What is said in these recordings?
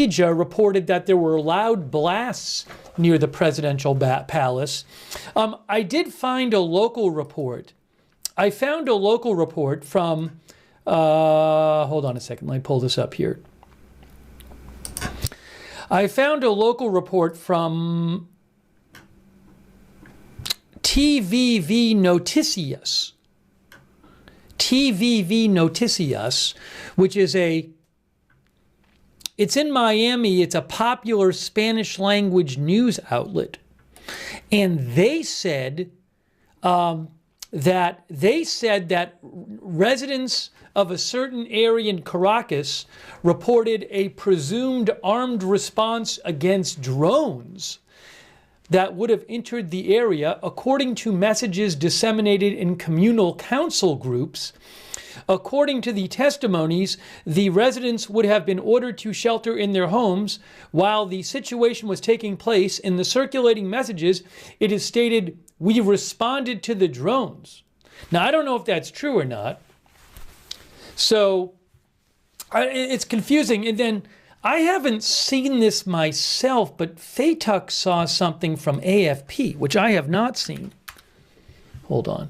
reported that there were loud blasts near the presidential palace. I did find a local report. I found a local report from, hold on a second, let me pull this up here. I found a local report from TVV Noticias. TVV Noticias, which is it's in Miami. It's a popular Spanish language news outlet. And they said that residents of a certain area in Caracas reported a presumed armed response against drones that would have entered the area, according to messages disseminated in communal council groups. According to the testimonies, the residents would have been ordered to shelter in their homes while the situation was taking place. In the circulating messages, it is stated, "We responded to the drones." Now, I don't know if that's true or not. So it's confusing. And then I haven't seen this myself, but Faytuck saw something from AFP, which I have not seen. Hold on.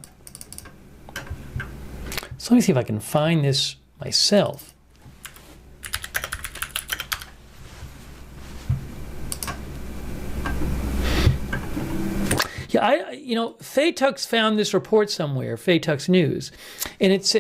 So let me see if I can find this myself. Yeah, Faytuck's found this report somewhere, Faytuck's News, and it's.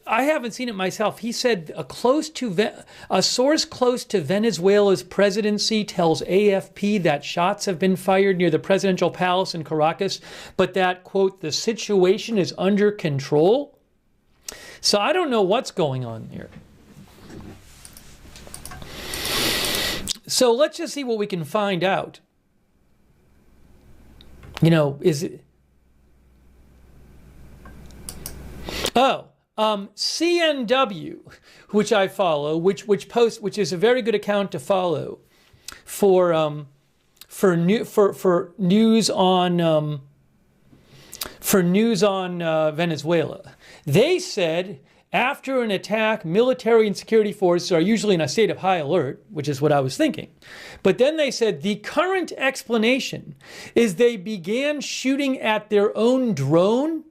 I haven't seen it myself. He said a source close to Venezuela's presidency tells AFP that shots have been fired near the presidential palace in Caracas, but that, quote, the situation is under control. So I don't know what's going on here. So let's just see what we can find out. Is it... Oh. CNW, which I follow, which is a very good account to follow for news on Venezuela. They said after an attack, military and security forces are usually in a state of high alert, which is what I was thinking. But then they said the current explanation is they began shooting at their own drone,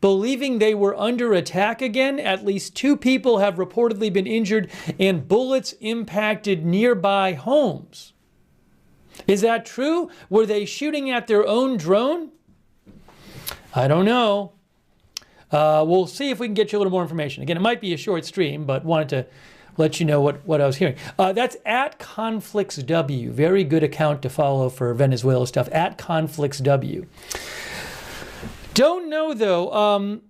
believing they were under attack again. At least 2 people have reportedly been injured and bullets impacted nearby homes. Is that true? Were they shooting at their own drone? I don't know. We'll see if we can get you a little more information. Again, it might be a short stream, but wanted to let you know what I was hearing. That's at ConflictsW. Very good account to follow for Venezuela stuff. At ConflictsW. Don't know, though,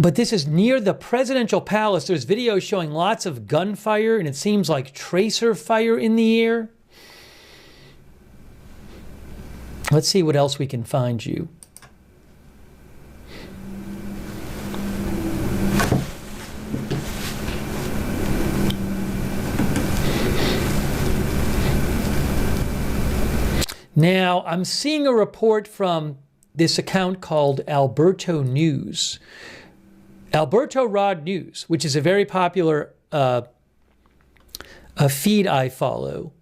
but this is near the presidential palace. There's videos showing lots of gunfire, and it seems like tracer fire in the air. Let's see what else we can find you. Now, I'm seeing a report from this account called Alberto News. Alberto Rod News, which is a very popular feed I follow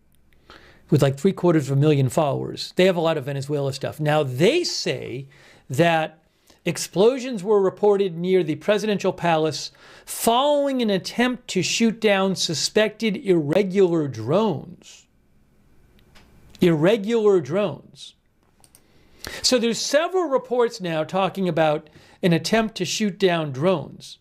with like 750,000 followers. They have a lot of Venezuela stuff. Now, they say that explosions were reported near the presidential palace following an attempt to shoot down suspected irregular drones. Irregular drones. So there's several reports now talking about an attempt to shoot down drones.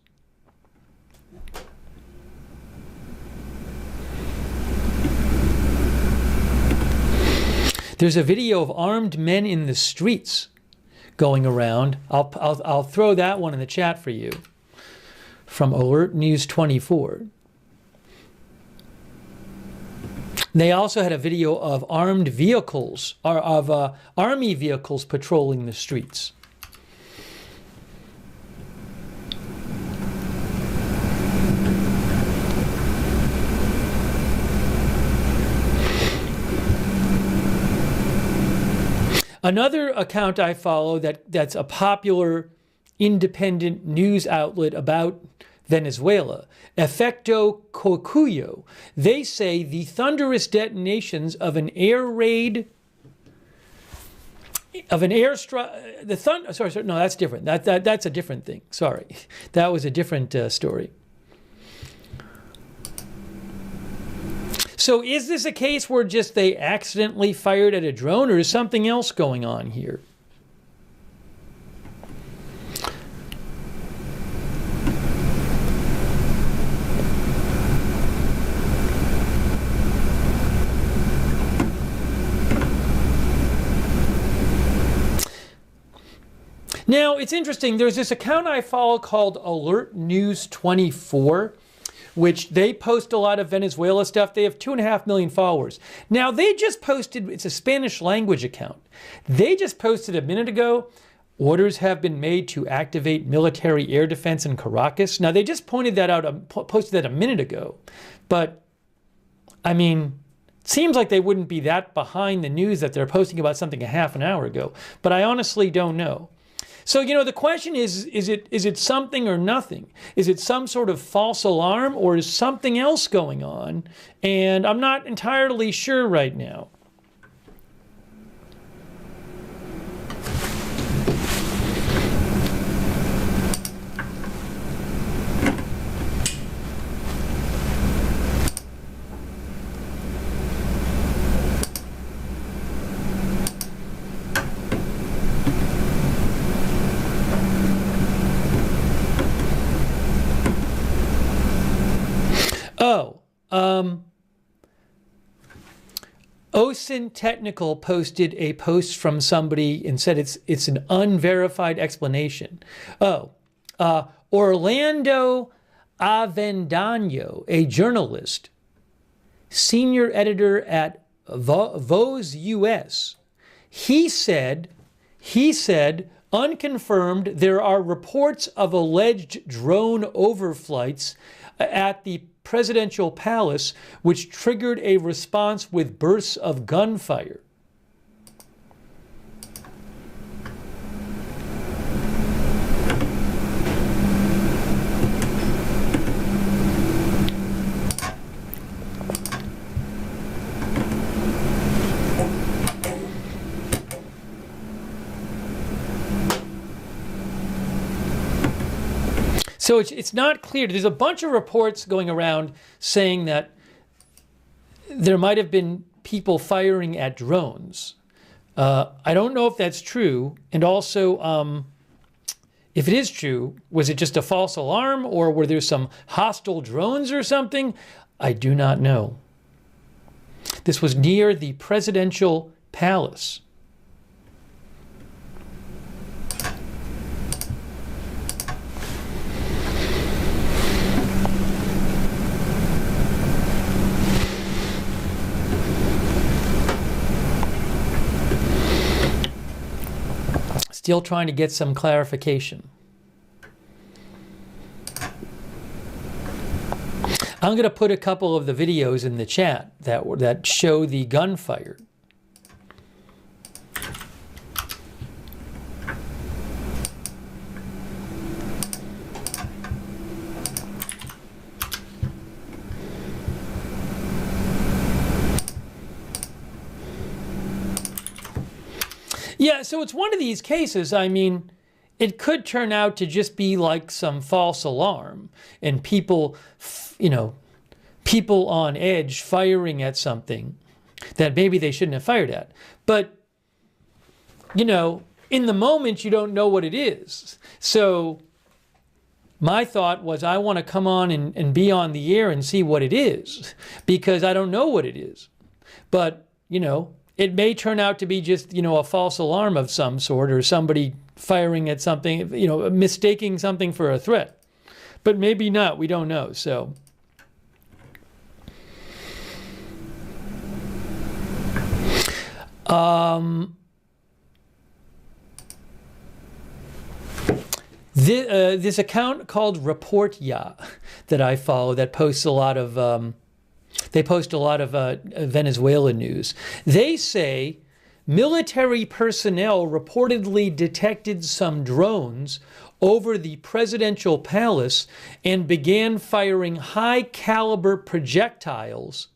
There's a video of armed men in the streets going around. I'll throw that one in the chat for you from Alert News 24. They also had a video of armed vehicles, or of army vehicles patrolling the streets. Another account I follow that's a popular independent news outlet about Venezuela, Efecto Cocuyo. They say the thunderous detonations of an air raid, of an airstrike, sorry, no, that's different. That's a different thing. Sorry, that was a different story. So is this a case where just they accidentally fired at a drone, or is something else going on here? Now, it's interesting. There's this account I follow called Alert News 24, which they post a lot of Venezuela stuff. They have 2.5 million followers. Now, they just posted, it's a Spanish language account. They just posted a minute ago, orders have been made to activate military air defense in Caracas. Now, they just pointed that out, posted that a minute ago. But, I mean, it seems like they wouldn't be that behind the news that they're posting about something a half an hour ago. But I honestly don't know. So, the question is it something or nothing? Is it some sort of false alarm, or is something else going on? And I'm not entirely sure right now. OSINT Technical posted a post from somebody and said it's an unverified explanation. Orlando Avendano, a journalist, senior editor at Voz US, he said, unconfirmed, there are reports of alleged drone overflights at the presidential palace, which triggered a response with bursts of gunfire. So it's not clear. There's a bunch of reports going around saying that there might have been people firing at drones. I don't know if that's true. And also, if it is true, was it just a false alarm, or were there some hostile drones or something? I do not know. This was near the presidential palace. Still trying to get some clarification. I'm going to put a couple of the videos in the chat that show the gunfire. Yeah, so it's one of these cases, I mean, it could turn out to just be like some false alarm and people, people on edge firing at something that maybe they shouldn't have fired at. But, in the moment, you don't know what it is. So my thought was, I want to come on and be on the air and see what it is, because I don't know what it is. But, it may turn out to be just, a false alarm of some sort, or somebody firing at something, mistaking something for a threat. But maybe not. We don't know. So. This account called Report Ya that I follow that posts a lot of. They post a lot of Venezuela news. They say military personnel reportedly detected some drones over the presidential palace and began firing high-caliber projectiles,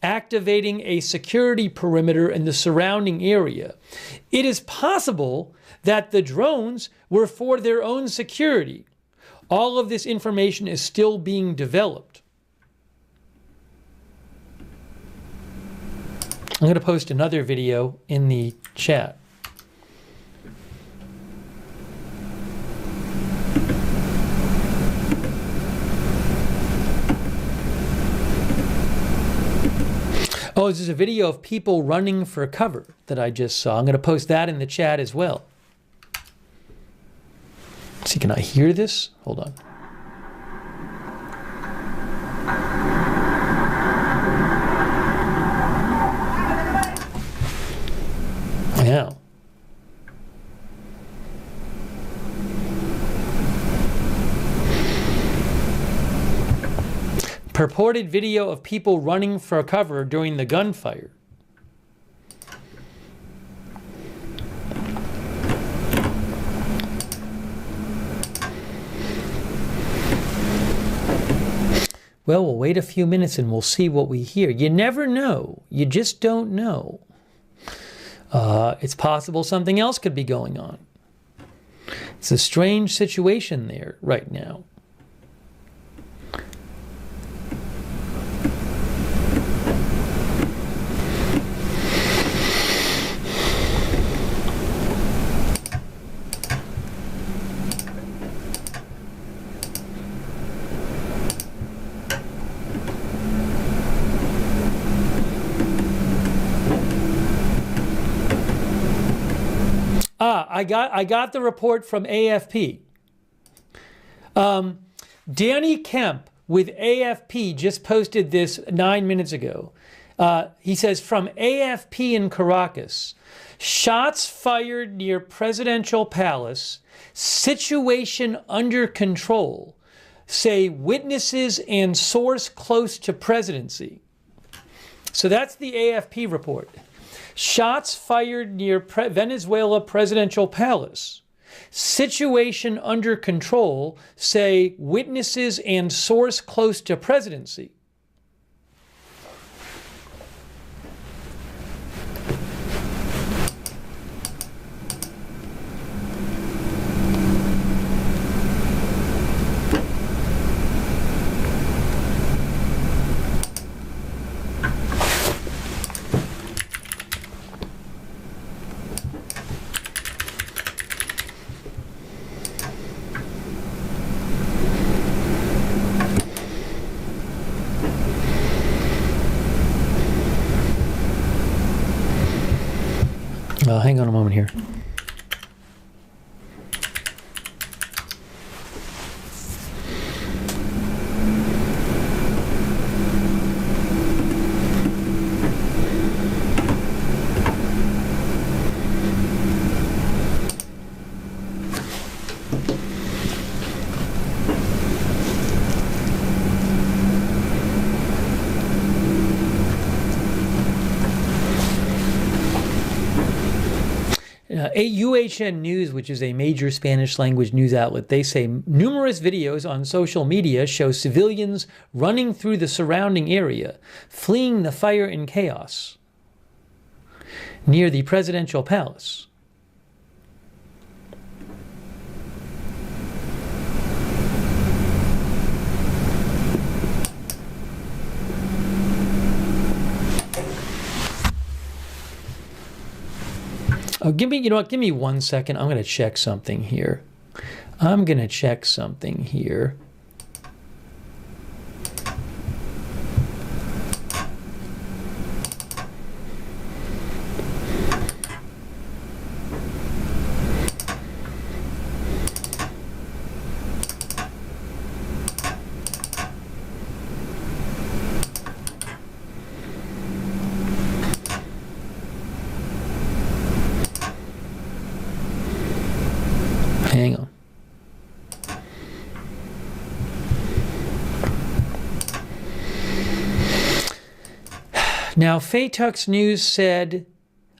activating a security perimeter in the surrounding area. It is possible that the drones were for their own security. All of this information is still being developed. I'm going to post another video in the chat. Oh, this is a video of people running for cover that I just saw. I'm going to post that in the chat as well. See, can I hear this? Hold on. Yeah. Purported video of people running for cover during the gunfire. Well, we'll wait a few minutes and we'll see what we hear. You never know. You just don't know. It's possible something else could be going on. It's a strange situation there right now. I got the report from AFP. Danny Kemp with AFP just posted this 9 minutes ago. He says, from AFP in Caracas, shots fired near presidential palace, situation under control, say witnesses and source close to presidency. So that's the AFP report. Shots fired near Venezuela presidential palace. Situation under control, say witnesses and source close to presidency. Hang on a moment here. UHN News, which is a major Spanish language news outlet, they say numerous videos on social media show civilians running through the surrounding area, fleeing the fire and chaos near the presidential palace. Oh, give me 1 second. I'm going to check something here. Hang on. Now, Faytux News said,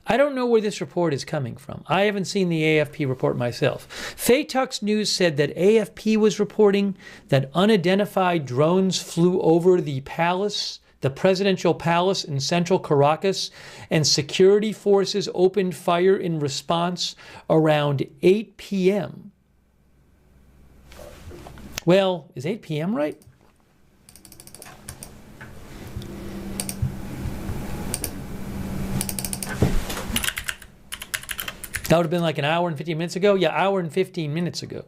I don't know where this report is coming from. I haven't seen the AFP report myself. Faytux News said that AFP was reporting that unidentified drones flew over the palace, the presidential palace in central Caracas, and security forces opened fire in response around 8 p.m. Well, is 8 p.m. right? That would have been like an hour and 15 minutes ago? Yeah, hour and 15 minutes ago.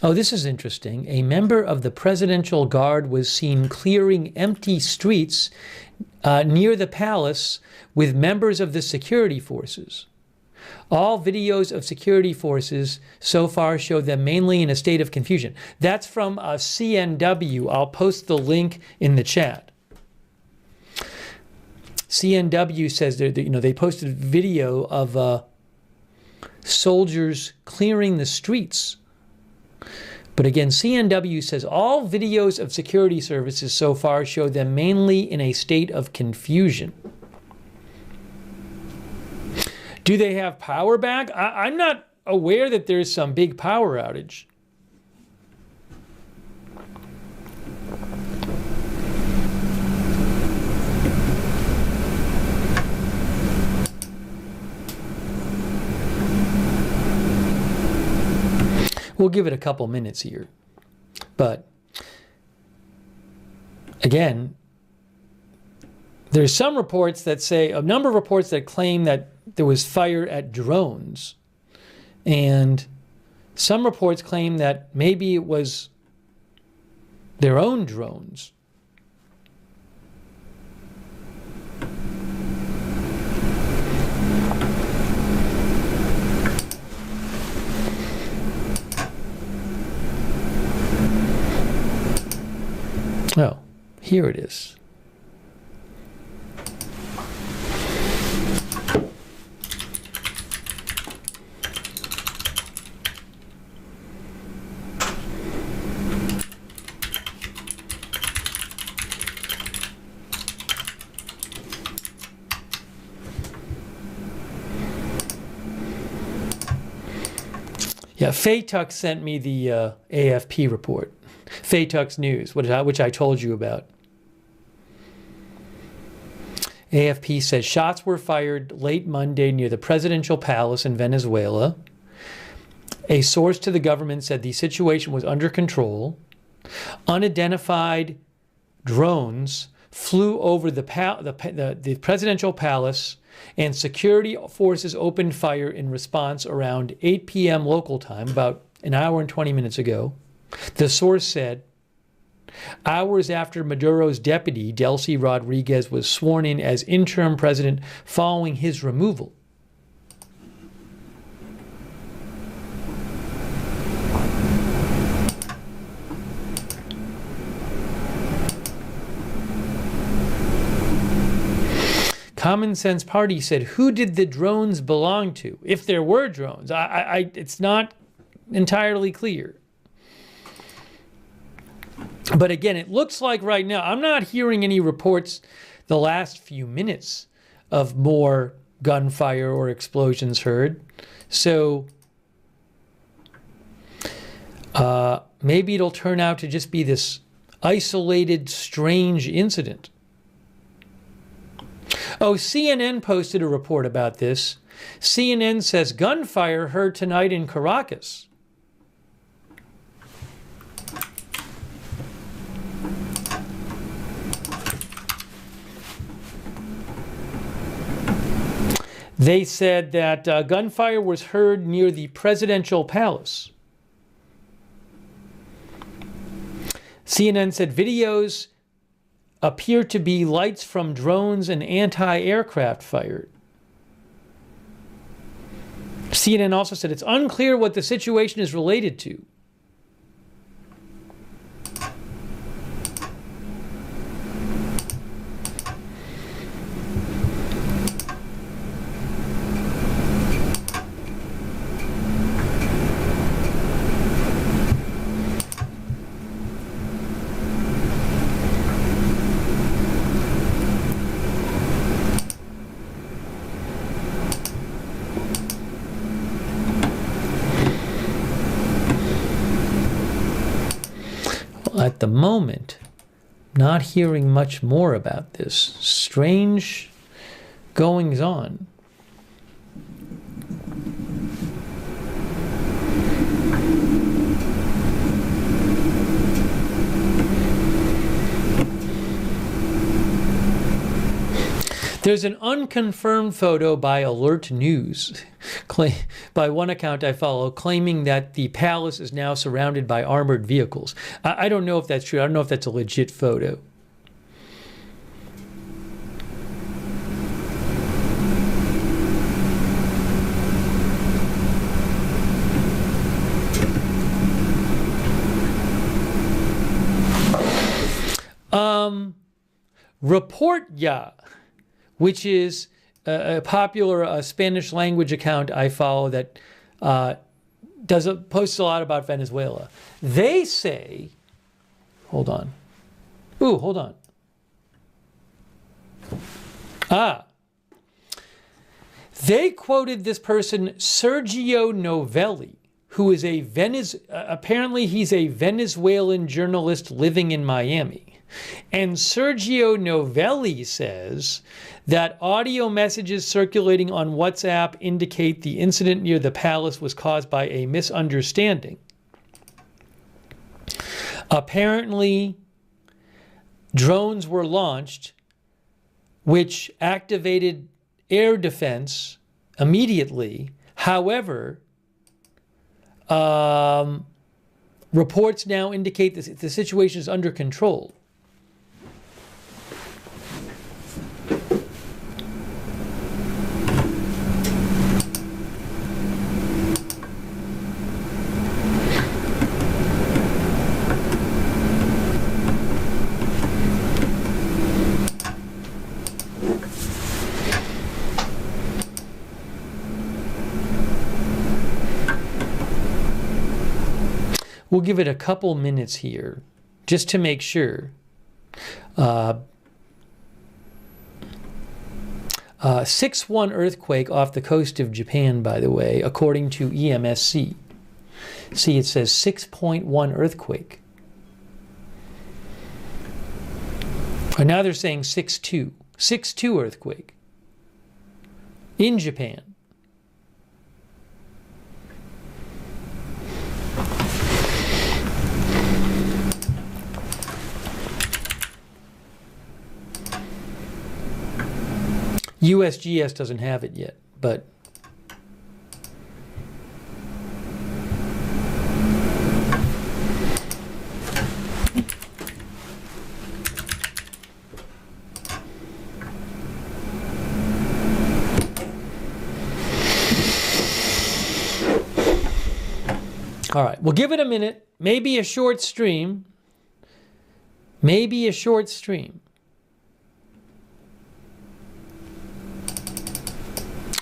Oh, this is interesting. A member of the Presidential Guard was seen clearing empty streets near the palace with members of the security forces. All videos of security forces so far show them mainly in a state of confusion. That's from CNW. I'll post the link in the chat. CNW says they posted a video of soldiers clearing the streets. But again, CNW says all videos of security services so far show them mainly in a state of confusion. Do they have power back? I'm not aware that there's some big power outage. We'll give it a couple minutes here. But again, there's some reports that say, a number of reports that claim that there was fire at drones. And some reports claim that maybe it was their own drones. Oh, here it is. Yeah, Faytux sent me the AFP report. Faytux News, which I told you about. AFP says shots were fired late Monday near the presidential palace in Venezuela. A source to the government said the situation was under control. Unidentified drones flew over the presidential palace, and security forces opened fire in response around 8 p.m. local time, about an hour and 20 minutes ago. The source said, hours after Maduro's deputy, Delcy Rodriguez, was sworn in as interim president following his removal. Common Sense Party said, who did the drones belong to? If there were drones, it's not entirely clear. But again, it looks like right now, I'm not hearing any reports the last few minutes of more gunfire or explosions heard. So maybe it'll turn out to just be this isolated, strange incident. Oh, CNN posted a report about this. CNN says gunfire heard tonight in Caracas. They said that gunfire was heard near the presidential palace. CNN said videos appear to be lights from drones and anti-aircraft fired. CNN also said it's unclear what the situation is related to. the moment, not hearing much more about this. Strange goings on. There's an unconfirmed photo by Alert News, by one account I follow, claiming that the palace is now surrounded by armored vehicles. I don't know if that's true. I don't know if that's a legit photo. Report Ya, which is a popular Spanish language account I follow that posts a lot about Venezuela. They say, hold on. They quoted this person, Sergio Novelli, who is apparently he's a Venezuelan journalist living in Miami. And Sergio Novelli says that audio messages circulating on WhatsApp indicate the incident near the palace was caused by a misunderstanding. Apparently, drones were launched, which activated air defense immediately. However, reports now indicate that the situation is under control. We'll give it a couple minutes here, just to make sure. 6.1 earthquake off the coast of Japan, by the way, according to EMSC. See, it says 6.1 earthquake. And now they're saying 6.2. 6.2 earthquake in Japan. USGS doesn't have it yet, but all right, we'll give it a minute, maybe a short stream. Maybe a short stream.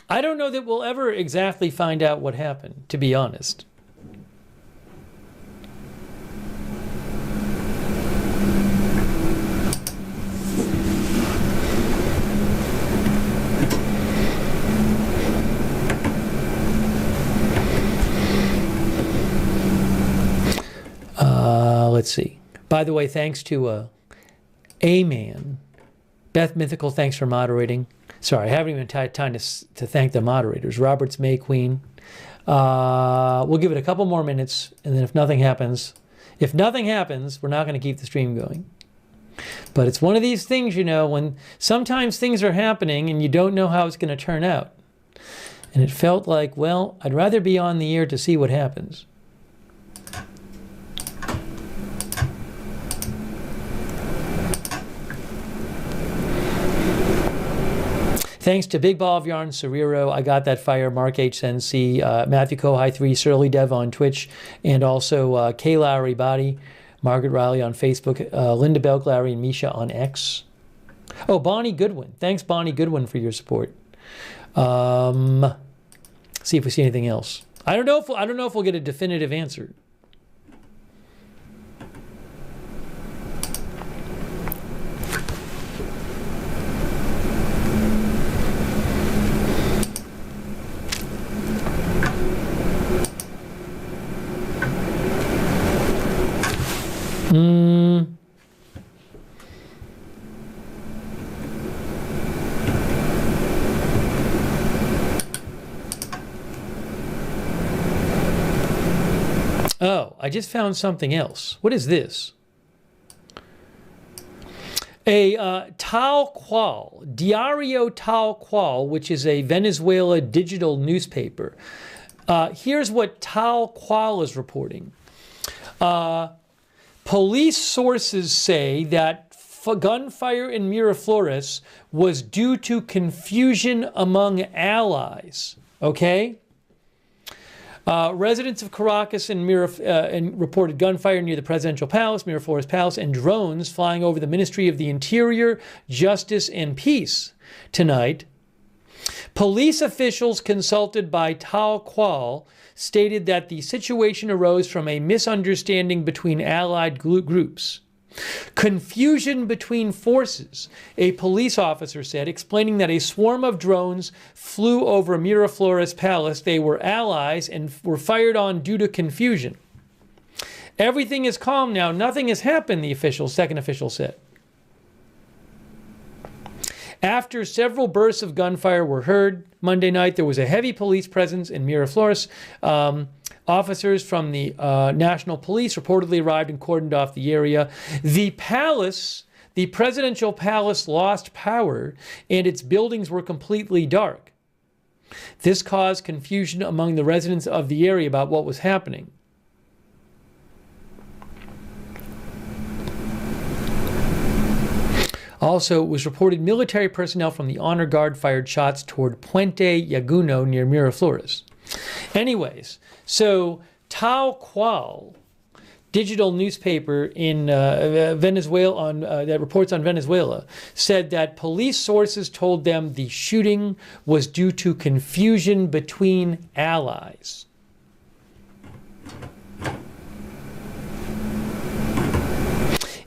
I don't know that we'll ever exactly find out what happened, to be honest. Let's see. By the way, thanks to A-Man. Beth Mythical, thanks for moderating. Sorry, I haven't even had time to thank the moderators. Roberts May Queen. We'll give it a couple more minutes, and then if nothing happens, we're not going to keep the stream going. But it's one of these things, you know, when sometimes things are happening and you don't know how it's going to turn out. And it felt like, well, I'd rather be on the air to see what happens. Thanks to Big Ball of Yarn, Cerrero, I Got That Fire, Mark H. NC, Matthew Kohai 3, Surly Dev on Twitch, and also Kay Lowry Body, Margaret Riley on Facebook, Linda Belk, Larry, and Misha on X. Oh, Bonnie Goodwin. Thanks, Bonnie Goodwin, for your support. See if we see anything else. I don't know if we'll get a definitive answer. Oh, I just found something else. What is this? A Tal Cual, Diario Tal Cual, which is a Venezuela digital newspaper. Here's what Tal Cual is reporting. Police sources say that gunfire in Miraflores was due to confusion among allies. Okay? Residents of Caracas and reported gunfire near the presidential palace, Miraflores Palace, and drones flying over the Ministry of the Interior, Justice, and Peace tonight. Police officials consulted by Tal Cual stated that the situation arose from a misunderstanding between allied groups. Confusion between forces, a police officer said, explaining that a swarm of drones flew over Miraflores Palace. They were allies and were fired on due to confusion. Everything is calm now. Nothing has happened, the second official said. After several bursts of gunfire were heard Monday night, there was a heavy police presence in Miraflores. Officers from the National Police reportedly arrived and cordoned off the area. The palace, the presidential palace, lost power and its buildings were completely dark. This caused confusion among the residents of the area about what was happening. Also, it was reported military personnel from the Honor Guard fired shots toward Puente Llaguno near Miraflores. Anyways, so Tal Cual, digital newspaper in Venezuela that reports on Venezuela, said that police sources told them the shooting was due to confusion between allies.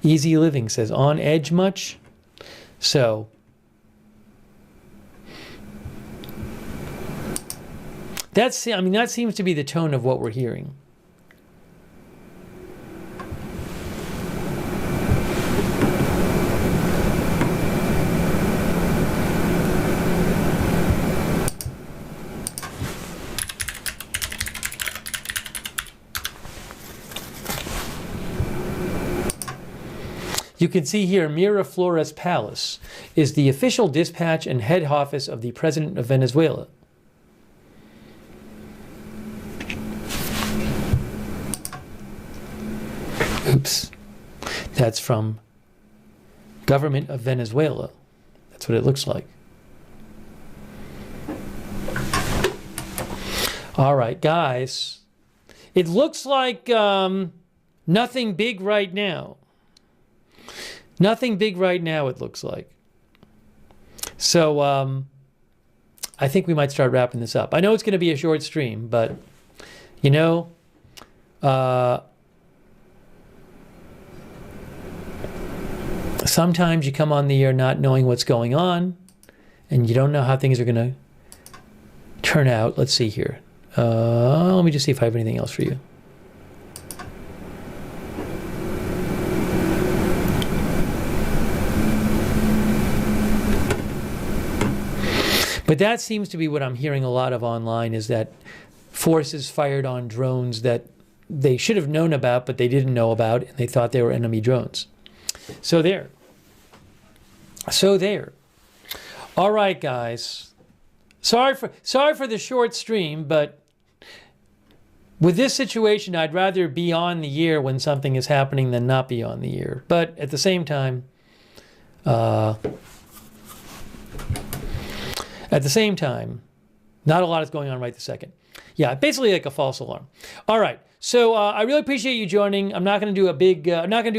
Easy Living says, on edge much? So, that seems to be the tone of what we're hearing. You can see here, Miraflores Palace is the official dispatch and head office of the President of Venezuela. Oops. That's from Government of Venezuela. That's what it looks like. All right, guys. It looks like nothing big right now. Nothing big right now, it looks like. So, I think we might start wrapping this up. I know it's going to be a short stream, but, you know, sometimes you come on the air not knowing what's going on, and you don't know how things are going to turn out. Let's see here. Let me just see if I have anything else for you. But that seems to be what I'm hearing a lot of online, is that forces fired on drones that they should have known about, but they didn't know about, and they thought they were enemy drones. So there. All right, guys. Sorry for the short stream, but with this situation, I'd rather be on the air when something is happening than not be on the air. But at the same time, not a lot is going on right this second. Yeah, basically like a false alarm. All right, so I really appreciate you joining. I'm not going to do a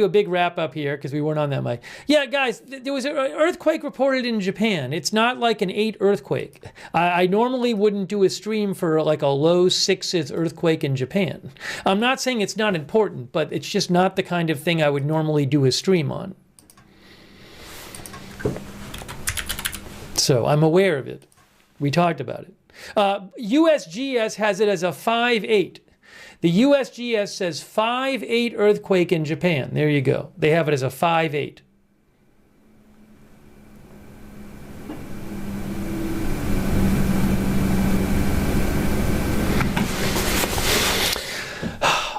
big wrap up here because we weren't on that mic. Yeah, guys, there was an earthquake reported in Japan. It's not like an 8 earthquake. I normally wouldn't do a stream for like a low 6s earthquake in Japan. I'm not saying it's not important, but it's just not the kind of thing I would normally do a stream on. So I'm aware of it. We talked about it. USGS has it as a 5.8. The USGS says 5.8 earthquake in Japan. There you go. They have it as a 5.8.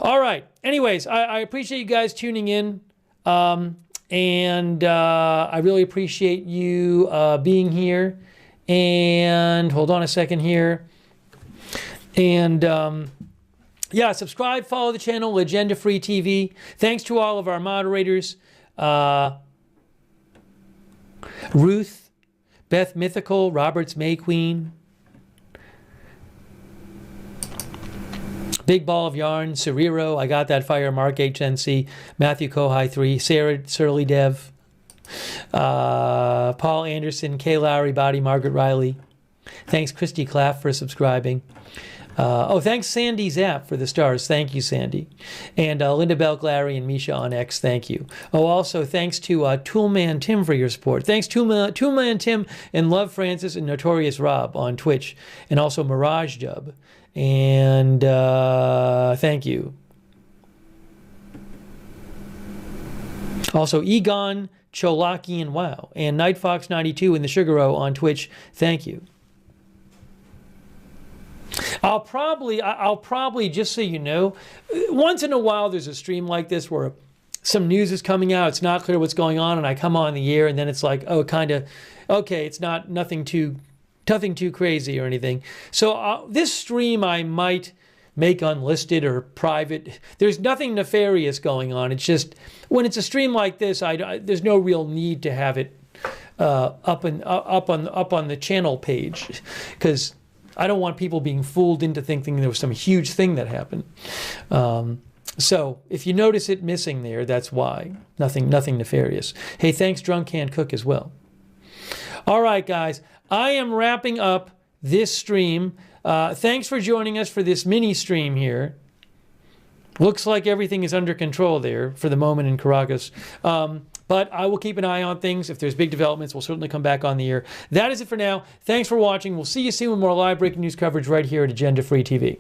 All right. Anyways, I appreciate you guys tuning in. And I really appreciate you being here. And hold on a second here. And yeah, subscribe, follow the channel, Agenda Free TV. Thanks to all of our moderators. Ruth, Beth Mythical, Roberts May Queen, Big Ball of Yarn, Cerero, I Got That Fire, Mark HNC, Matthew Kohai 3, Sarah Surly Dev, Paul Anderson, Kay Lowry, Body, Margaret Riley. Thanks, Christy Claff, for subscribing. Thanks, Sandy Zapp, for the stars. Thank you, Sandy. And Linda Belk, Larry, and Misha on X. Thank you. Also, thanks to Toolman Tim for your support. Thanks, Toolman Tim and Love Francis and Notorious Rob on Twitch. And also Mirage Dub. And thank you. Also, Egon, Cholaki, and Wow. And Nightfox92 and the Sugaro on Twitch. Thank you. I'll probably, just so you know, once in a while there's a stream like this where some news is coming out, it's not clear what's going on, and I come on the air and then it's like, oh, kind of, okay, it's not nothing too crazy or anything. So this stream I might make unlisted or private. There's nothing nefarious going on. It's just when it's a stream like this, there's no real need to have it up on the channel page, because I don't want people being fooled into thinking there was some huge thing that happened. So if you notice it missing there, that's why. Nothing nefarious. Hey, thanks, Drunk Can't Cook, as well. All right, guys. I am wrapping up this stream. Thanks for joining us for this mini stream here. Looks like everything is under control there for the moment in Caracas. But I will keep an eye on things. If there's big developments, we'll certainly come back on the air. That is it for now. Thanks for watching. We'll see you soon with more live breaking news coverage right here at Agenda Free TV.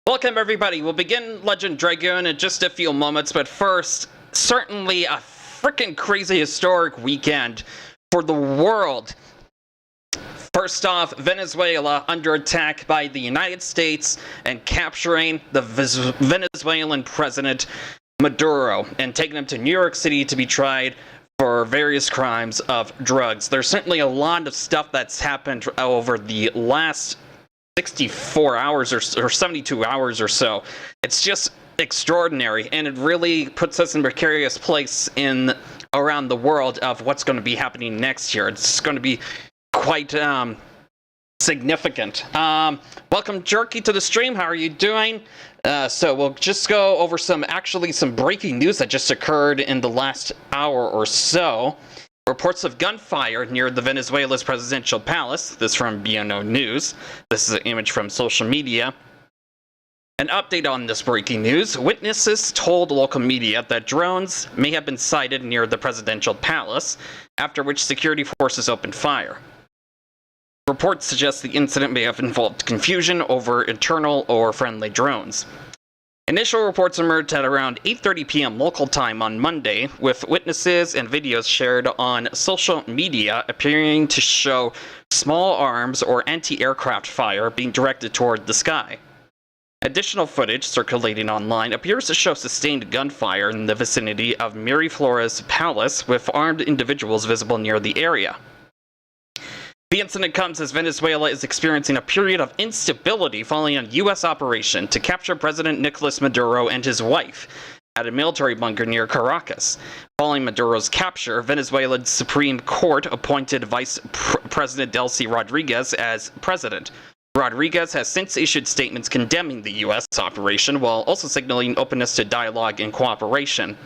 Welcome, everybody. We'll begin Legend Dragoon in just a few moments, but first, certainly a freaking crazy historic weekend for the world. First off, Venezuela under attack by the United States and capturing the Venezuelan president Maduro and taking him to New York City to be tried for various crimes of drugs. There's certainly a lot of stuff that's happened over the last 64 hours or 72 hours or so. It's just extraordinary, and it really puts us in a precarious place around the world of what's going to be happening next year. It's going to be quite significant. Welcome, Jerky, to the stream. How are you doing? So we'll just go over some breaking news that just occurred in the last hour or so. Reports of gunfire near the Venezuela's presidential palace. This from BNO News. This is an image from social media. An update on this breaking news. Witnesses told local media that drones may have been sighted near the presidential palace, after which security forces opened fire. Reports suggest the incident may have involved confusion over internal or friendly drones. Initial reports emerged at around 8:30 p.m. local time on Monday, with witnesses and videos shared on social media appearing to show small arms or anti-aircraft fire being directed toward the sky. Additional footage circulating online appears to show sustained gunfire in the vicinity of Miraflores Palace, with armed individuals visible near the area. The incident comes as Venezuela is experiencing a period of instability following a U.S. operation to capture President Nicolas Maduro and his wife at a military bunker near Caracas. Following Maduro's capture, Venezuela's Supreme Court appointed Vice President Delcy Rodriguez as president. Rodriguez has since issued statements condemning the U.S. operation, while also signaling openness to dialogue and cooperation.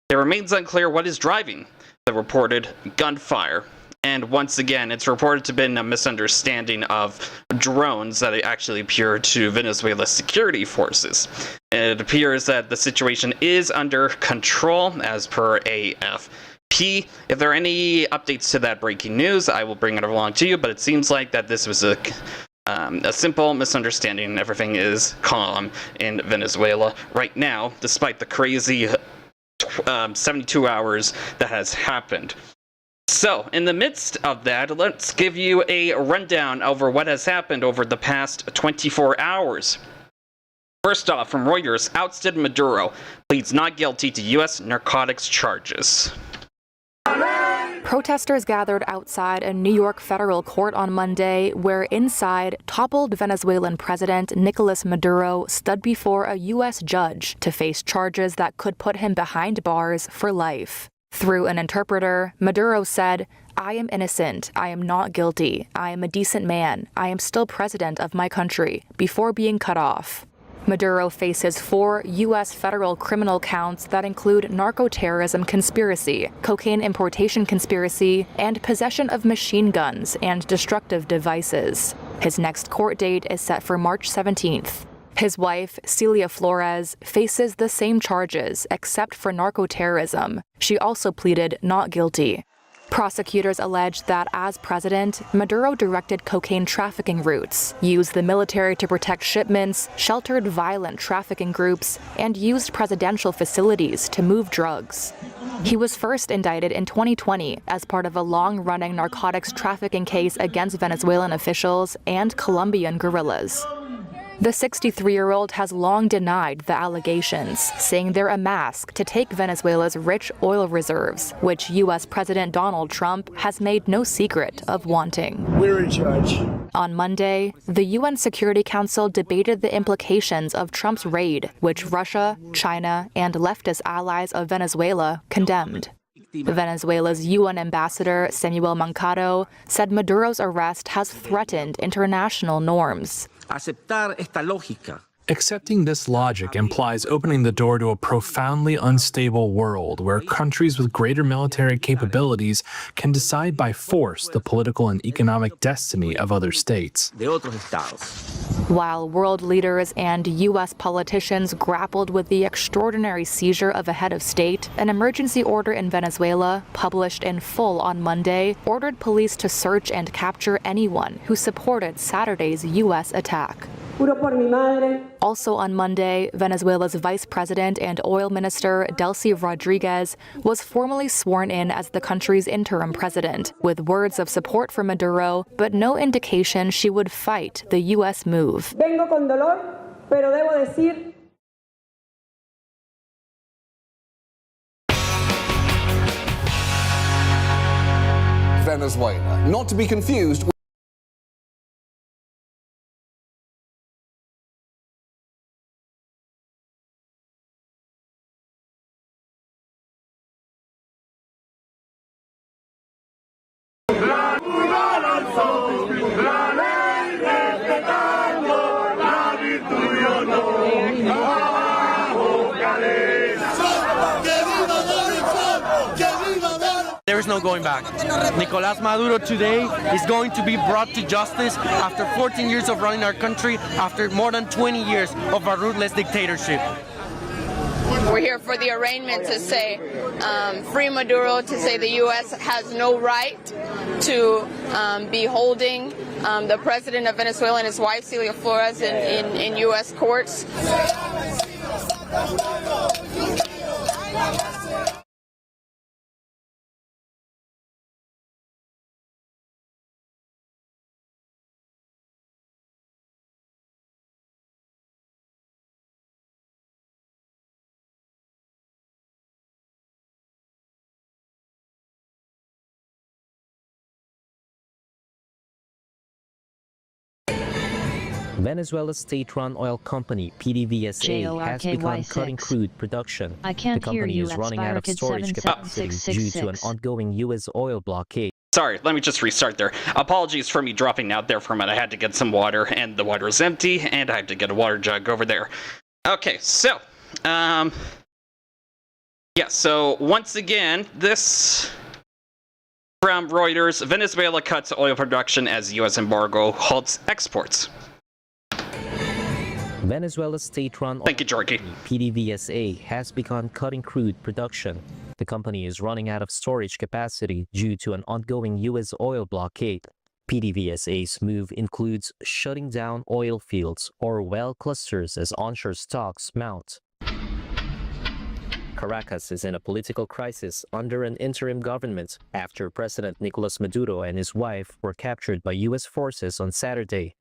It remains unclear what is driving the reported gunfire. And once again, it's reported to have been a misunderstanding of drones that actually appear to Venezuela's security forces. It appears that the situation is under control, as per AFP. If there are any updates to that breaking news, I will bring it along to you, but it seems like that this was a simple misunderstanding. Everything is calm in Venezuela right now, despite the crazy 72 hours that has happened. So, in the midst of that, let's give you a rundown over what has happened over the past 24 hours. First off, from Reuters, ousted Maduro pleads not guilty to U.S. narcotics charges. Protesters gathered outside a New York federal court on Monday, where inside, toppled Venezuelan President Nicolas Maduro stood before a U.S. judge to face charges that could put him behind bars for life. Through an interpreter, Maduro said, "I am innocent. I am not guilty. I am a decent man. I am still president of my country," before being cut off. Maduro faces 4 U.S. federal criminal counts that include narco-terrorism conspiracy, cocaine importation conspiracy, and possession of machine guns and destructive devices. His next court date is set for March 17th. His wife, Celia Flores, faces the same charges, except for narco-terrorism. She also pleaded not guilty. Prosecutors allege that as president, Maduro directed cocaine trafficking routes, used the military to protect shipments, sheltered violent trafficking groups, and used presidential facilities to move drugs. He was first indicted in 2020 as part of a long-running narcotics trafficking case against Venezuelan officials and Colombian guerrillas. The 63-year-old has long denied the allegations, saying they're a mask to take Venezuela's rich oil reserves, which U.S. President Donald Trump has made no secret of wanting. We're in charge. On Monday, the UN Security Council debated the implications of Trump's raid, which Russia, China, and leftist allies of Venezuela condemned. Venezuela's UN ambassador, Samuel Mancado, said Maduro's arrest has threatened international norms. Accepting this logic implies opening the door to a profoundly unstable world where countries with greater military capabilities can decide by force the political and economic destiny of other states. While world leaders and U.S. politicians grappled with the extraordinary seizure of a head of state, an emergency order in Venezuela, published in full on Monday, ordered police to search and capture anyone who supported Saturday's U.S. attack. Juro por mi madre. Also on Monday, Venezuela's vice president and oil minister, Delcy Rodriguez, was formally sworn in as the country's interim president, with words of support for Maduro, but no indication she would fight the U.S. move. Vengo con dolor, pero debo decir. Venezuela, not to be confused with There is no going back. Nicolás Maduro today is going to be brought to justice after 14 years of running our country, after more than 20 years of a ruthless dictatorship. We're here for the arraignment to say free Maduro, to say the U.S. has no right to be holding the president of Venezuela and his wife, Celia Flores, in U.S. courts. Venezuela's state-run oil company, PDVSA, has begun cutting crude production. The company is running out of storage capacity due to an ongoing U.S. oil blockade. Sorry, let me just restart there. Apologies for me dropping out there for a minute. I had to get some water, and the water was empty, and I had to get a water jug over there. Okay, so, yeah, so once again, this from Reuters, Venezuela cuts oil production as U.S. embargo halts exports. Venezuela's state-run oil company, PDVSA, has begun cutting crude production. The company is running out of storage capacity due to an ongoing U.S. oil blockade. PDVSA's move includes shutting down oil fields or well clusters as onshore stocks mount. Caracas is in a political crisis under an interim government after President Nicolás Maduro and his wife were captured by U.S. forces on Saturday.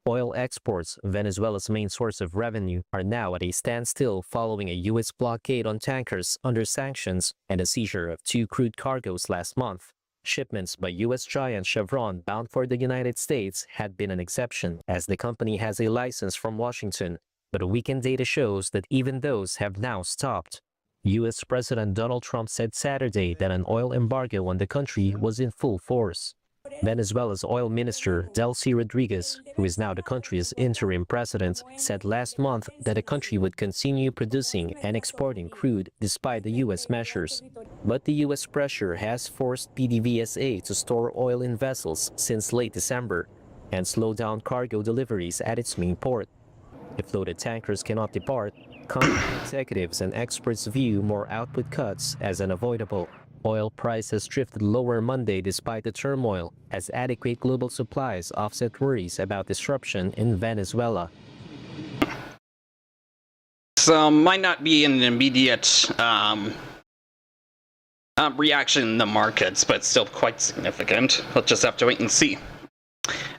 Oil exports, Venezuela's main source of revenue, are now at a standstill following a U.S. blockade on tankers under sanctions and a seizure of 2 crude cargoes last month. Shipments by U.S. giant Chevron bound for the United States had been an exception, as the company has a license from Washington, but weekend data shows that even those have now stopped. U.S. President Donald Trump said Saturday that an oil embargo on the country was in full force. Venezuela's oil minister, Delcy Rodriguez, who is now the country's interim president, said last month that the country would continue producing and exporting crude despite the U.S. measures. But the U.S. pressure has forced PDVSA to store oil in vessels since late December and slow down cargo deliveries at its main port. If loaded tankers cannot depart, company executives and experts view more output cuts as unavoidable. Oil prices drifted lower Monday despite the turmoil, as adequate global supplies offset worries about disruption in Venezuela. So, might not be an immediate reaction in the markets, but still quite significant. We'll just have to wait and see.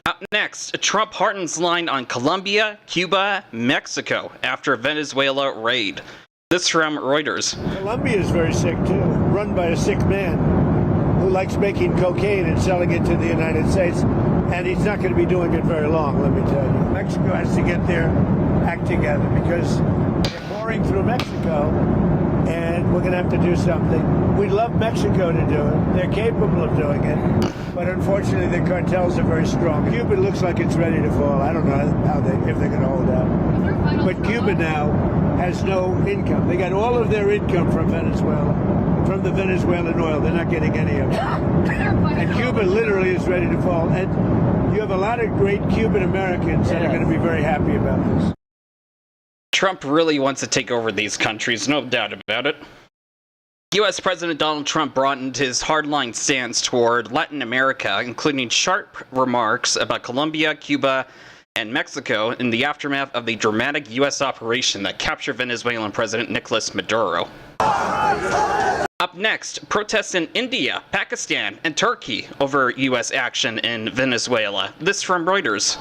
Up next, Trump hardens line on Colombia, Cuba, Mexico after Venezuela raid. This from Reuters. Colombia is very sick too, run by a sick man who likes making cocaine and selling it to the United States, and he's not going to be doing it very long, let me tell you. Mexico has to get their act together because they're pouring through Mexico, and we're going to have to do something. We'd love Mexico to do it. They're capable of doing it, but unfortunately the cartels are very strong. Cuba looks like it's ready to fall. I don't know if they're going to hold out. But Cuba now has no income. They got all of their income from Venezuela, from the Venezuelan oil. They're not getting any of it. And Cuba literally is ready to fall. And you have a lot of great Cuban Americans that are going to be very happy about this. Trump really wants to take over these countries, no doubt about it. U.S. President Donald Trump broadened his hardline stance toward Latin America, including sharp remarks about Colombia, Cuba, and Mexico in the aftermath of the dramatic U.S. operation that captured Venezuelan President Nicolas Maduro. Up next, protests in India, Pakistan, and Turkey over U.S. action in Venezuela. This from Reuters.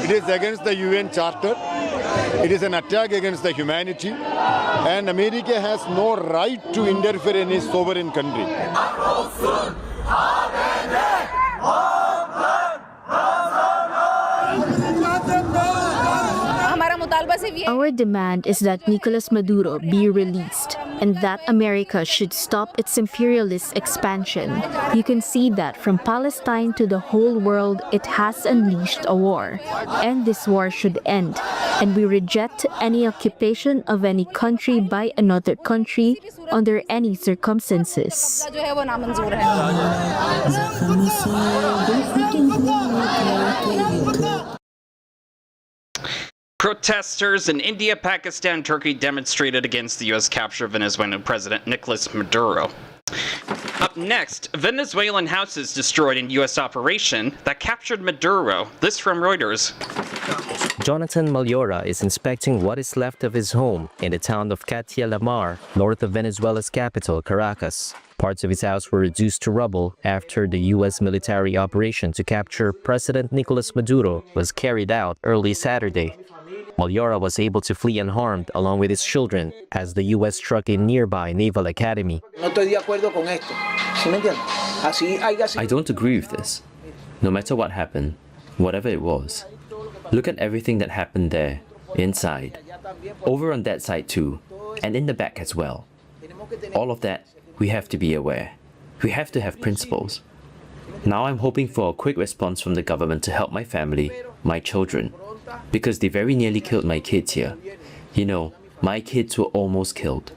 It is against the UN Charter. It is an attack against the humanity. And America has no right to interfere in a sovereign country. Our demand is that Nicolas Maduro be released and that America should stop its imperialist expansion. You can see that from Palestine to the whole world, it has unleashed a war. And this war should end. And we reject any occupation of any country by another country under any circumstances. Protesters in India, Pakistan, and Turkey demonstrated against the U.S. capture of Venezuelan President Nicolas Maduro. Up next, Venezuelan houses destroyed in U.S. operation that captured Maduro. This from Reuters. Jonathan Maliora is inspecting what is left of his home in the town of Catia La Mar, north of Venezuela's capital, Caracas. Parts of his house were reduced to rubble after the U.S. military operation to capture President Nicolas Maduro was carried out early Saturday. Maliora was able to flee unharmed along with his children as the U.S. struck a nearby naval academy. I don't agree with this. No matter what happened, whatever it was, look at everything that happened there, inside, over on that side too, and in the back as well. All of that, we have to be aware. We have to have principles. Now I'm hoping for a quick response from the government to help my family, my children, because they very nearly killed my kids here. You know, my kids were almost killed.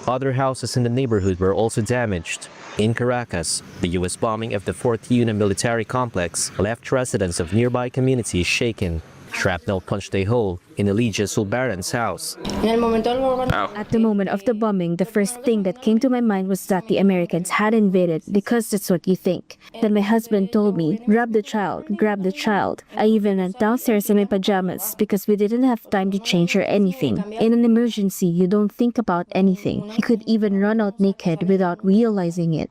Other houses in the neighborhood were also damaged. In Caracas, the U.S. bombing of the 4th UNA military complex left residents of nearby communities shaken. Shrapnel punched a hole in Elijah Sulbaran's house. At the moment of the bombing, the first thing that came to my mind was that the Americans had invaded because that's what you think. Then my husband told me, grab the child, grab the child. I even went downstairs in my pajamas because we didn't have time to change or anything. In an emergency, you don't think about anything. You could even run out naked without realizing it.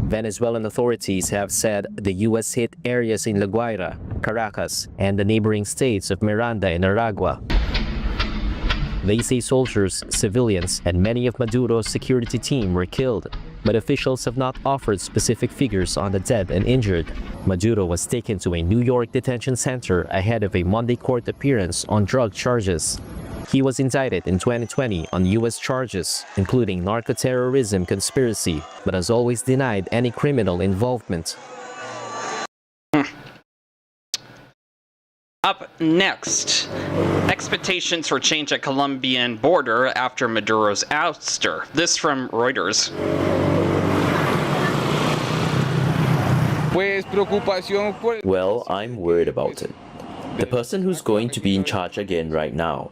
Venezuelan authorities have said the U.S. hit areas in La Guaira, Caracas, and the neighboring states of Miranda and Aragua. They say soldiers, civilians, and many of Maduro's security team were killed, but officials have not offered specific figures on the dead and injured. Maduro was taken to a New York detention center ahead of a Monday court appearance on drug charges. He was indicted in 2020 on U.S. charges, including narco-terrorism conspiracy, but has always denied any criminal involvement. Up next, expectations for change at Colombian border after Maduro's ouster. This from Reuters. Well, I'm worried about it. The person who's going to be in charge again right now.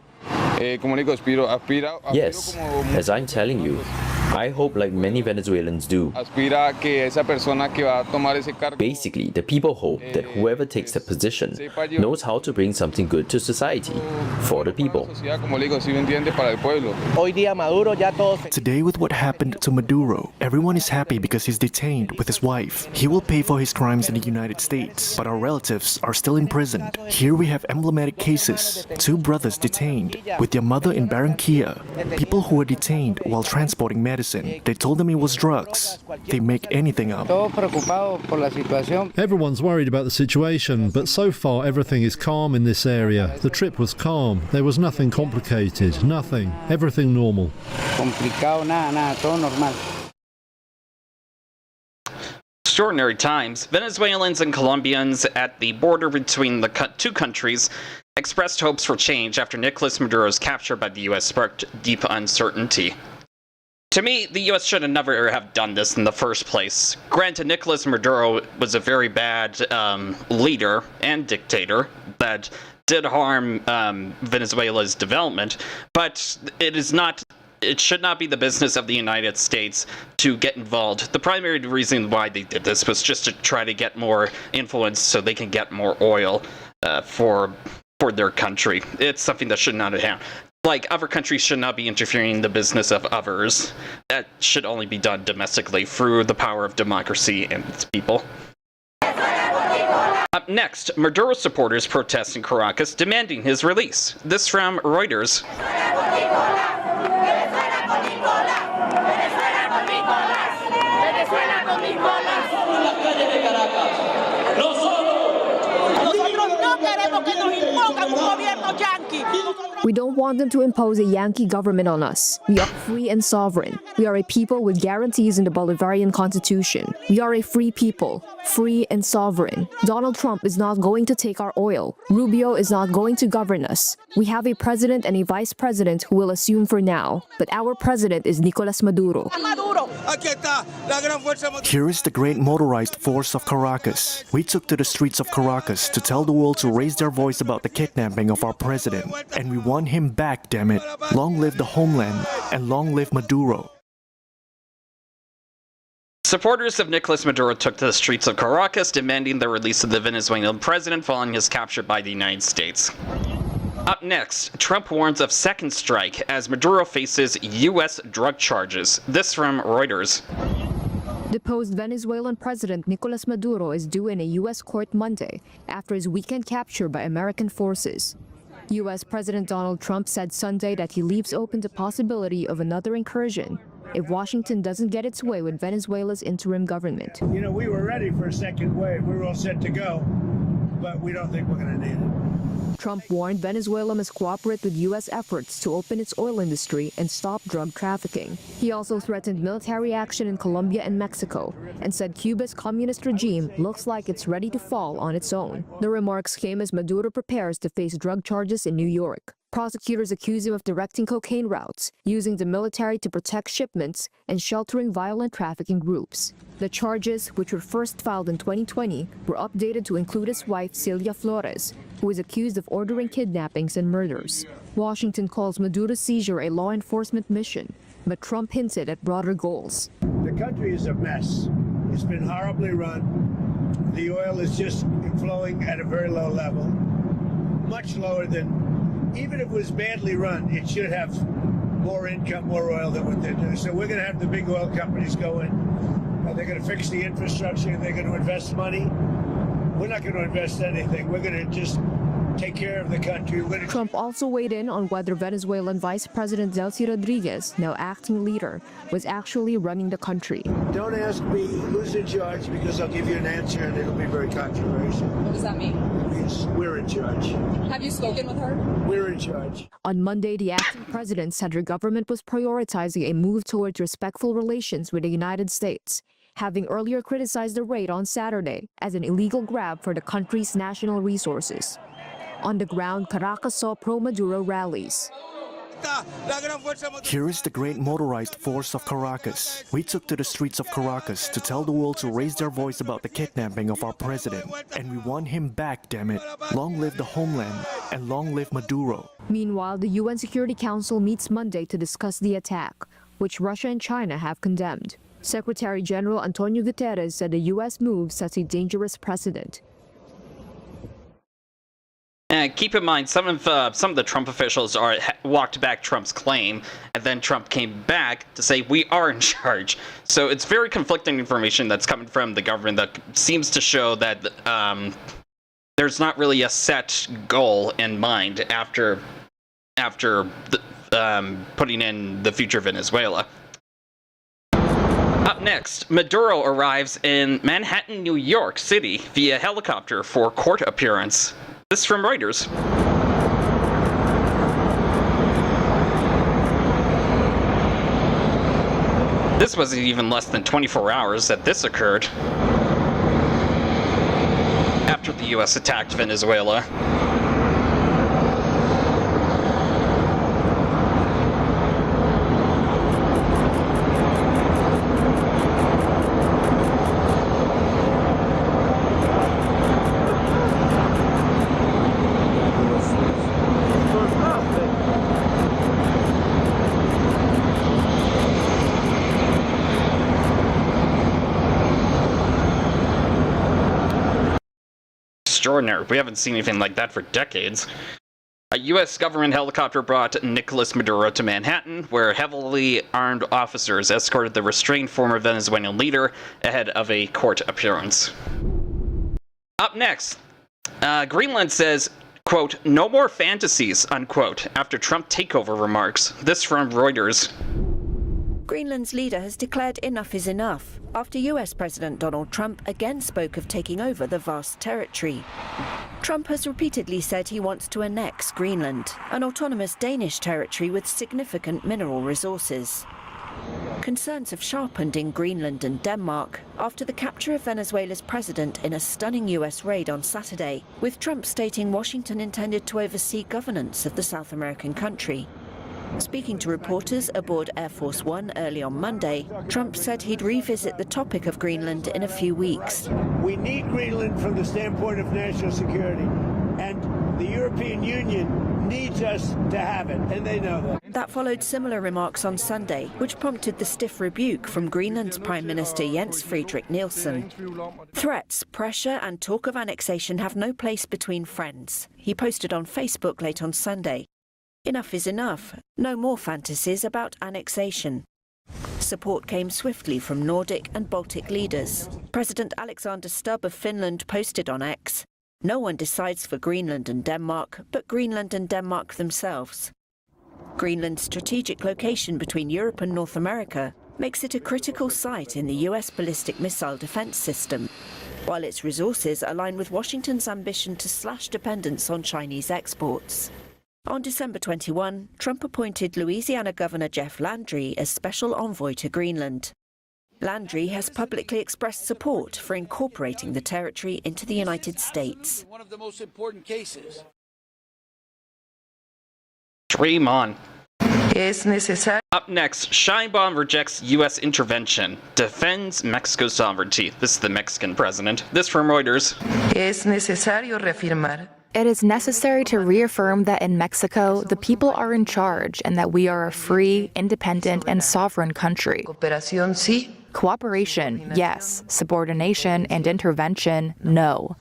Yes, as I'm telling you, I hope like many Venezuelans do. Basically, the people hope that whoever takes the position knows how to bring something good to society, for the people. Today with what happened to Maduro, everyone is happy because he's detained with his wife. He will pay for his crimes in the United States, but our relatives are still imprisoned. Here we have emblematic cases. 2 brothers detained, with their mother in Barranquilla. People who were detained while transporting medicine. They told them it was drugs. They make anything up. Everyone's worried about the situation, but so far everything is calm in this area. The trip was calm. There was nothing complicated. Nothing. Everything normal. Extraordinary times. Venezuelans and Colombians at the border between the 2 countries expressed hopes for change after Nicolas Maduro's capture by the U.S. sparked deep uncertainty. To me, the U.S. should have never have done this in the first place. Granted, Nicolas Maduro was a very bad leader and dictator that did harm Venezuela's development, but it is not it should not be the business of the United States to get involved. The primary reason why they did this was just to try to get more influence so they can get more oil for their country. It's something that should not have happened. Like, other countries should not be interfering in the business of others. That should only be done domestically through the power of democracy and its people. Up next, Maduro supporters protest in Caracas demanding his release. This from Reuters. We don't want them to impose a Yankee government on us. We are free and sovereign. We are a people with guarantees in the Bolivarian Constitution. We are a free people, free and sovereign. Donald Trump is not going to take our oil. Rubio is not going to govern us. We have a president and a vice president who will assume for now, but our president is Nicolas Maduro. Here is the great motorized force of Caracas. We took to the streets of Caracas to tell the world to raise their voice about the kidnapping of our president. And we want him back, damn it. Long live the homeland, and long live Maduro. Supporters of Nicolas Maduro took to the streets of Caracas demanding the release of the Venezuelan president following his capture by the United States. Up next, Trump warns of second strike as Maduro faces U.S. drug charges. This from Reuters. Deposed Venezuelan President Nicolas Maduro is due in a U.S. court Monday after his weekend capture by American forces. U.S. President Donald Trump said Sunday that he leaves open the possibility of another incursion if Washington doesn't get its way with Venezuela's interim government. You know, we were ready for a second wave. We were all set to go, but we don't think we're going to need it. Trump warned Venezuela must cooperate with U.S. efforts to open its oil industry and stop drug trafficking. He also threatened military action in Colombia and Mexico and said Cuba's communist regime looks like it's ready to fall on its own. The remarks came as Maduro prepares to face drug charges in New York. Prosecutors accuse him of directing cocaine routes, using the military to protect shipments, and sheltering violent trafficking groups. The charges, which were first filed in 2020, were updated to include his wife, Celia Flores, who is accused of ordering kidnappings and murders. Washington calls Maduro's seizure a law enforcement mission, but Trump hinted at broader goals. The country is a mess. It's been horribly run. The oil is just flowing at a very low level, much lower than, even if it was badly run, it should have more income, more oil than what they're doing. So we're going to have the big oil companies go in. They're going to fix the infrastructure. They're going to invest money. We're not going to invest anything. We're going to just take care of the country. Trump also weighed in on whether Venezuelan Vice President Delcy Rodriguez, now acting leader, was actually running the country. Don't ask me who's in charge, because I'll give you an answer and it'll be very controversial. What does that mean? It means we're in charge. Have you spoken with her? We're in charge. On Monday, the acting president said her government was prioritizing a move towards respectful relations with the United States, having earlier criticized the raid on Saturday as an illegal grab for the country's national resources. On the ground, Caracas saw pro-Maduro rallies. Here is the great motorized force of Caracas. We took to the streets of Caracas to tell the world to raise their voice about the kidnapping of our president. And we want him back, damn it. Long live the homeland, and long live Maduro. Meanwhile, the UN Security Council meets Monday to discuss the attack, which Russia and China have condemned. Secretary General Antonio Guterres said the U.S. move sets a dangerous precedent. And keep in mind, some of the Trump officials walked back Trump's claim, and then Trump came back to say we are in charge. So it's very conflicting information that's coming from the government that seems to show that there's not really a set goal in mind after putting in the future of Venezuela. Up next, Maduro arrives in Manhattan, New York City via helicopter for court appearance. This from Reuters. This wasn't even less than 24 hours that this occurred after the U.S. attacked Venezuela. extraordinary. We haven't seen anything like that for decades. A U.S. government helicopter brought Nicolas Maduro to Manhattan, where heavily armed officers escorted the restrained former Venezuelan leader ahead of a court appearance. Up next, Greenland says, quote, "No more fantasies," unquote, after Trump takeover remarks. This from Reuters. Greenland's leader has declared enough is enough after US President Donald Trump again spoke of taking over the vast territory. Trump has repeatedly said he wants to annex Greenland, an autonomous Danish territory with significant mineral resources. Concerns have sharpened in Greenland and Denmark after the capture of Venezuela's president in a stunning US raid on Saturday, with Trump stating Washington intended to oversee governance of the South American country. Speaking to reporters aboard Air Force One early on Monday, Trump said he'd revisit the topic of Greenland in a few weeks. We need Greenland from the standpoint of national security, and the European Union needs us to have it, and they know that. That followed similar remarks on Sunday, which prompted the stiff rebuke from Greenland's Prime Minister Jens Friedrich Nielsen. Threats, pressure and talk of annexation have no place between friends, he posted on Facebook late on Sunday. Enough is enough. No more fantasies about annexation. Support came swiftly from Nordic and Baltic leaders. President Alexander Stubb of Finland posted on X, "No one decides for Greenland and Denmark, but Greenland and Denmark themselves." Greenland's strategic location between Europe and North America makes it a critical site in the US ballistic missile defense system, while its resources align with Washington's ambition to slash dependence on Chinese exports. On December 21, Trump appointed Louisiana Governor Jeff Landry as special envoy to Greenland. Landry has publicly expressed support for incorporating the territory into the United States. One of the most important cases. Dream on. Up next, Sheinbaum rejects U.S. intervention, defends Mexico's sovereignty. This is the Mexican president. This from Reuters. It is necessary to reaffirm that in Mexico, the people are in charge and that we are a free, independent, and sovereign country. Cooperation, yes. Subordination and intervention, no.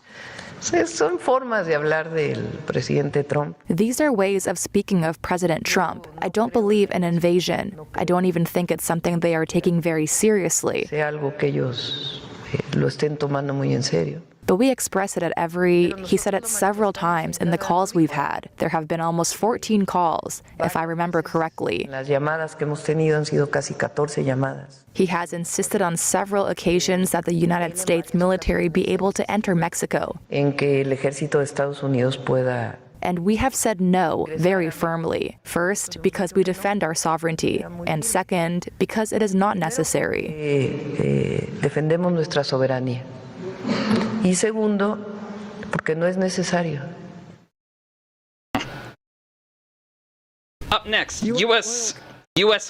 These are ways of speaking of President Trump. I don't believe in invasion. I don't even think it's something they are taking very seriously. But we express it at he said it several times in the calls we've had. There have been almost 14 calls, if I remember correctly. He has insisted on several occasions that the United States military be able to enter Mexico. And we have said no very firmly. First, because we defend our sovereignty, and second, because it is not necessary. Defendemos nuestra soberanía. Y segundo, porque no es necesario. Up next, U.S.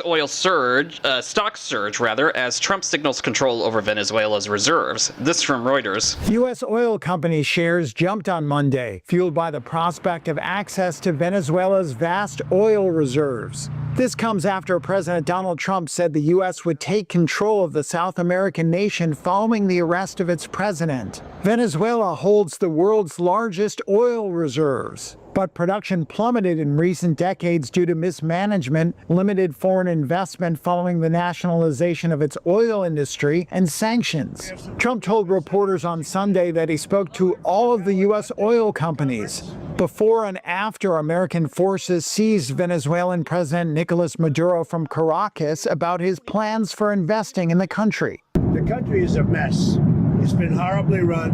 oil stock surge, as Trump signals control over Venezuela's reserves. This from Reuters. U.S. oil company shares jumped on Monday, fueled by the prospect of access to Venezuela's vast oil reserves. This comes after President Donald Trump said the U.S. would take control of the South American nation following the arrest of its president. Venezuela holds the world's largest oil reserves, but production plummeted in recent decades due to mismanagement, limited foreign investment following the nationalization of its oil industry, and sanctions. Trump told reporters on Sunday that he spoke to all of the U.S. oil companies before and after American forces seized Venezuelan President Nicolas Maduro from Caracas about his plans for investing in the country. The country is a mess. It's been horribly run.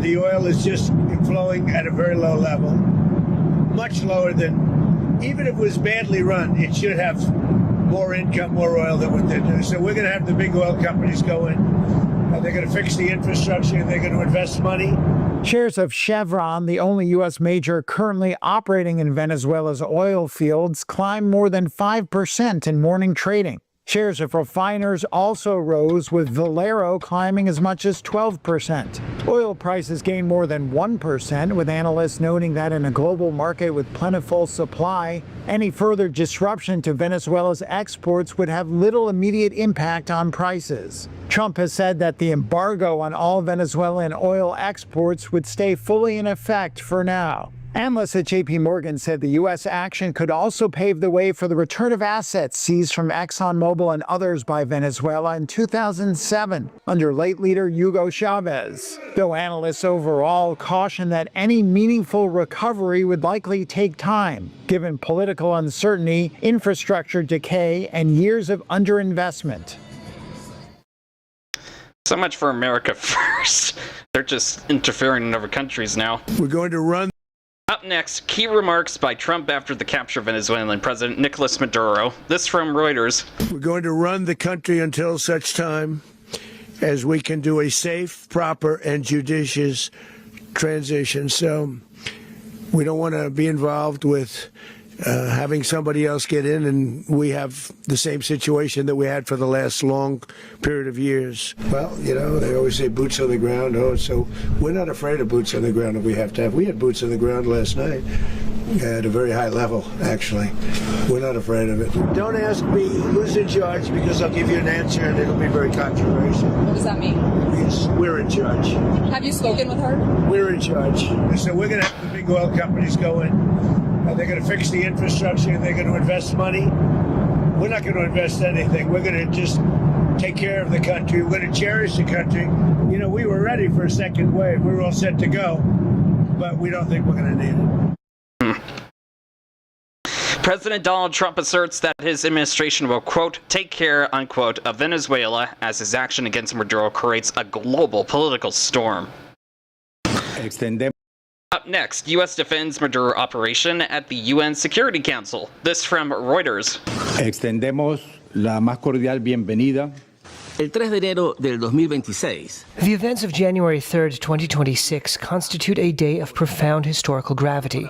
The oil is just flowing at a very low level, much lower than, even if it was badly run, it should have more income, more oil than what they do. So we're going to have the big oil companies go in. They're going to fix the infrastructure, and they're going to invest money. Shares of Chevron, the only U.S. major currently operating in Venezuela's oil fields, climbed more than 5% in morning trading. Shares of refiners also rose, with Valero climbing as much as 12%. Oil prices gained more than 1%, with analysts noting that in a global market with plentiful supply, Any further disruption to Venezuela's exports would have little immediate impact on prices. Trump has said that the embargo on all Venezuelan oil exports would stay fully in effect for now. Analysts at J.P. Morgan said the U.S. action could also pave the way for the return of assets seized from ExxonMobil and others by Venezuela in 2007 under late leader Hugo Chavez, though analysts overall caution that any meaningful recovery would likely take time, given political uncertainty, infrastructure decay, and years of underinvestment. So much for America first. They're just interfering in other countries now. We're going to run. Up next, key remarks by Trump after the capture of Venezuelan President Nicolas Maduro. This from Reuters. We're going to run the country until such time as we can do a safe, proper, and judicious transition. So we don't want to be involved with having somebody else get in, and we have the same situation that we had for the last long period of years. Well, you know, they always say boots on the ground. Oh, so we're not afraid of boots on the ground if we have to have. We had boots on the ground last night at a very high level, actually. We're not afraid of it. Don't ask me who's in charge, because I'll give you an answer and it'll be very controversial. What does that mean? Yes, we're in charge. Have you spoken with her? We're in charge. So we're going to have the big oil companies go in. They're going to fix the infrastructure. They're going to invest money. We're not going to invest anything. We're going to just take care of the country. We're going to cherish the country. You know, we were ready for a second wave. We were all set to go, but we don't think we're going to need it. President Donald Trump asserts that his administration will, quote, take care, unquote, of Venezuela as his action against Maduro creates a global political storm. Up next, U.S. defends Maduro operation at the UN Security Council. This from Reuters. Extendemos la más cordial bienvenida. El 3 de enero del 2026. The events of January 3rd, 2026 constitute a day of profound historical gravity,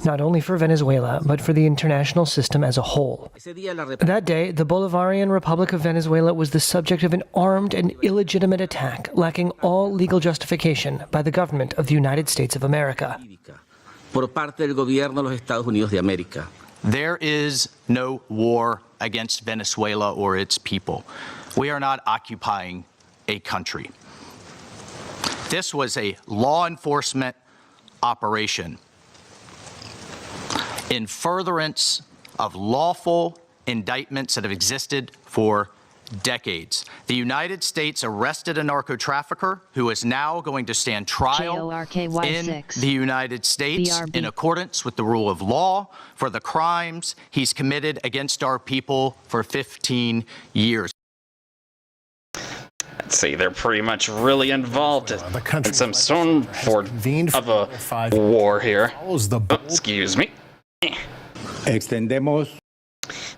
not only for Venezuela, but for the international system as a whole. That day, the Bolivarian Republic of Venezuela was the subject of an armed and illegitimate attack, lacking all legal justification by the government of the United States of America. Por parte del gobierno de los Estados Unidos de América. There is no war against Venezuela or its people. We are not occupying a country. This was a law enforcement operation in furtherance of lawful indictments that have existed for decades. The United States arrested a narco-trafficker who is now going to stand trial in the United States in accordance with the rule of law for the crimes he's committed against our people for 15 years. I'd say they're pretty much really involved in some sort of a war here. Oh, excuse me. Extendemos.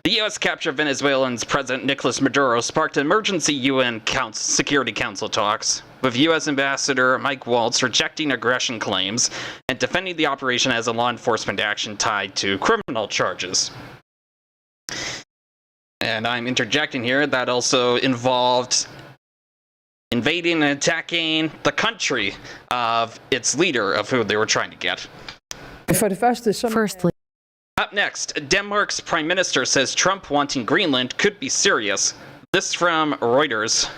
The U.S. capture of Venezuelan's President Nicolas Maduro sparked emergency UN Security Council talks, with U.S. Ambassador Mike Waltz rejecting aggression claims and defending the operation as a law enforcement action tied to criminal charges. And I'm interjecting here, that also involved invading and attacking the country of its leader, of who they were trying to get. Firstly, up next, Denmark's Prime Minister says Trump wanting Greenland could be serious. This from Reuters.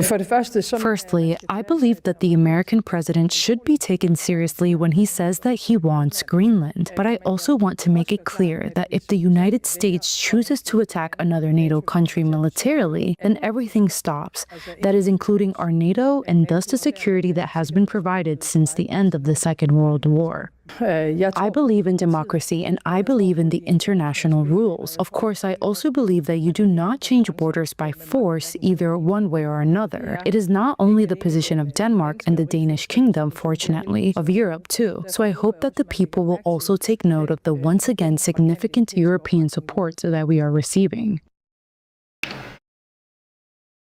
Firstly, I believe that the American president should be taken seriously when he says that he wants Greenland. But I also want to make it clear that if the United States chooses to attack another NATO country militarily, then everything stops. That is including our NATO and thus the security that has been provided since the end of the Second World War. I believe in democracy and I believe in the international rules. Of course, I also believe that you do not change borders by force either one way or another. It is not only the position of Denmark and the Danish kingdom, fortunately, of Europe too. So I hope that the people will also take note of the once again significant European support that we are receiving.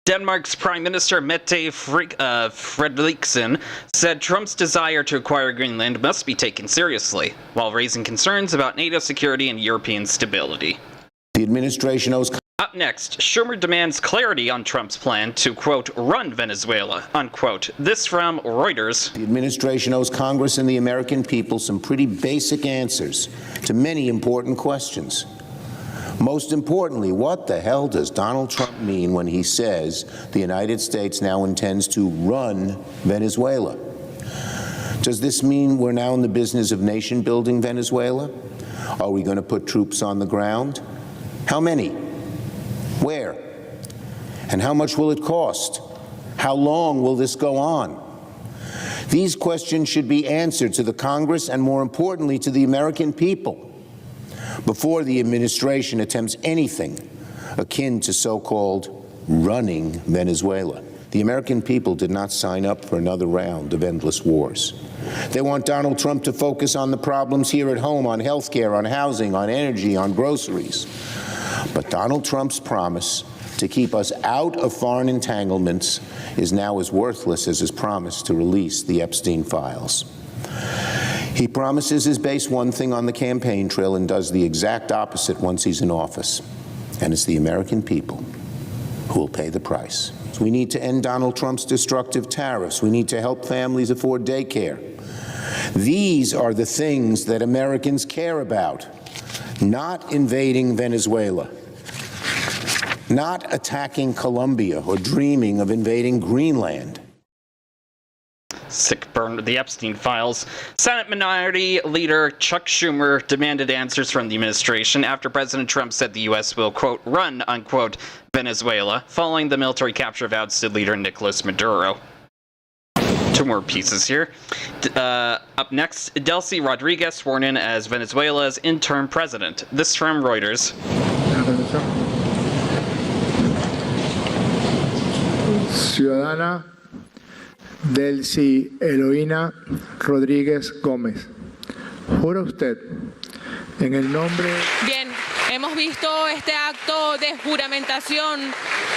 Denmark's Prime Minister Mette Frederiksen said Trump's desire to acquire Greenland must be taken seriously, while raising concerns about NATO security and European stability. The administration owes... Up Up next, Schumer demands clarity on Trump's plan to, quote, run Venezuela, unquote. This from Reuters. The administration owes Congress and the American people some pretty basic answers to many important questions. Most importantly, what the hell does Donald Trump mean when he says the United States now intends to run Venezuela? Does this mean we're now in the business of nation-building Venezuela? Are we going to put troops on the ground? How many? Where? And how much will it cost? How long will this go on? These questions should be answered to the Congress and, more importantly, to the American people before the administration attempts anything akin to so-called running Venezuela. The American people did not sign up for another round of endless wars. They want Donald Trump to focus on the problems here at home, on health care, on housing, on energy, on groceries. But Donald Trump's promise to keep us out of foreign entanglements is now as worthless as his promise to release the Epstein files. He promises his base one thing on the campaign trail and does the exact opposite once he's in office. And it's the American people who will pay the price. So we need to end Donald Trump's destructive tariffs. We need to help families afford daycare. These are the things that Americans care about. Not invading Venezuela, not attacking Colombia or dreaming of invading Greenland. Sick burn the Epstein files. Senate Minority Leader Chuck Schumer demanded answers from the administration after President Trump said the U.S. will, quote, run, unquote, Venezuela, following the military capture of ousted leader Nicolas Maduro. Two more pieces here. Up next, Delcy Rodriguez sworn in as Venezuela's interim president. This from Reuters. Ciudadana Delcy Eloína Rodríguez Gómez. ¿Jura usted en el nombre? Bien, hemos visto este acto de juramentación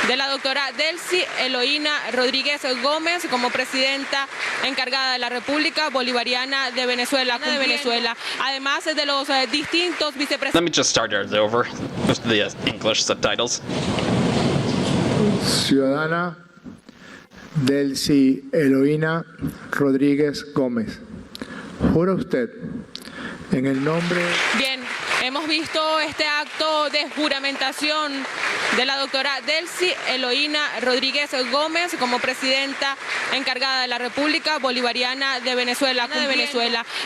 de la doctora Delcy Eloína Rodríguez Gómez como presidenta encargada de la República Bolivariana de Venezuela, además de los distintos vicepresidentes. Let me just start it over with the English subtitles. Ciudadana Delcy Eloína Rodríguez Gómez. ¿Jura usted en el nombre? Bien, hemos visto este acto de juramentación de la doctora Delcy Eloína Rodríguez Gómez como presidenta encargada de la República Bolivariana de Venezuela,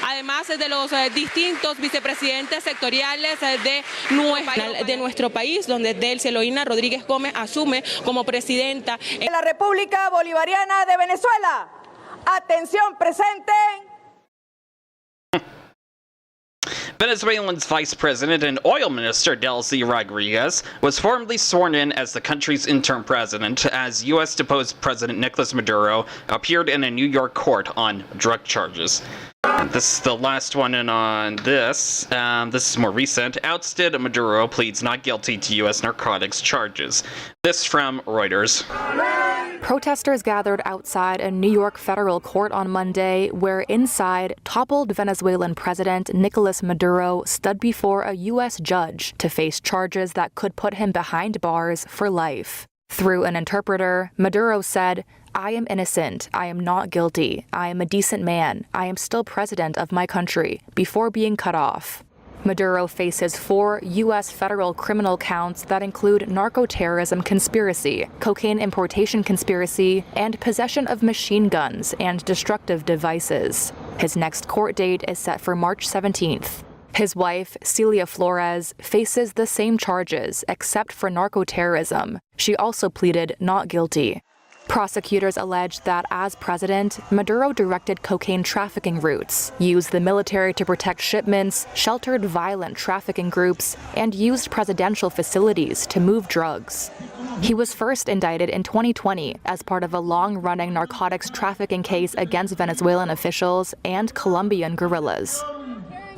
además de los distintos vicepresidentes sectoriales de nuestro país, donde Delcy Eloína Rodríguez Gómez asume como presidenta de la República Bolivariana de Venezuela. Atención, presente. Venezuelan's vice president and oil minister Delcy Rodriguez was formally sworn in as the country's interim president as U.S. deposed President Nicolas Maduro appeared in a New York court on drug charges. This is the last one in on this. This is more recent. Ousted Maduro pleads not guilty to U.S. narcotics charges. This from Reuters. Protesters gathered outside a New York federal court on Monday, where inside, toppled Venezuelan President Nicolas Maduro stood before a U.S. judge to face charges that could put him behind bars for life. Through an interpreter, Maduro said, "I am innocent. I am not guilty. I am a decent man. I am still president of my country," before being cut off. Maduro faces 4 U.S. federal criminal counts that include narco-terrorism conspiracy, cocaine importation conspiracy, and possession of machine guns and destructive devices. His next court date is set for March 17th. His wife, Celia Flores, faces the same charges except for narco-terrorism. She also pleaded not guilty. Prosecutors alleged that as president, Maduro directed cocaine trafficking routes, used the military to protect shipments, sheltered violent trafficking groups, and used presidential facilities to move drugs. He was first indicted in 2020 as part of a long-running narcotics trafficking case against Venezuelan officials and Colombian guerrillas.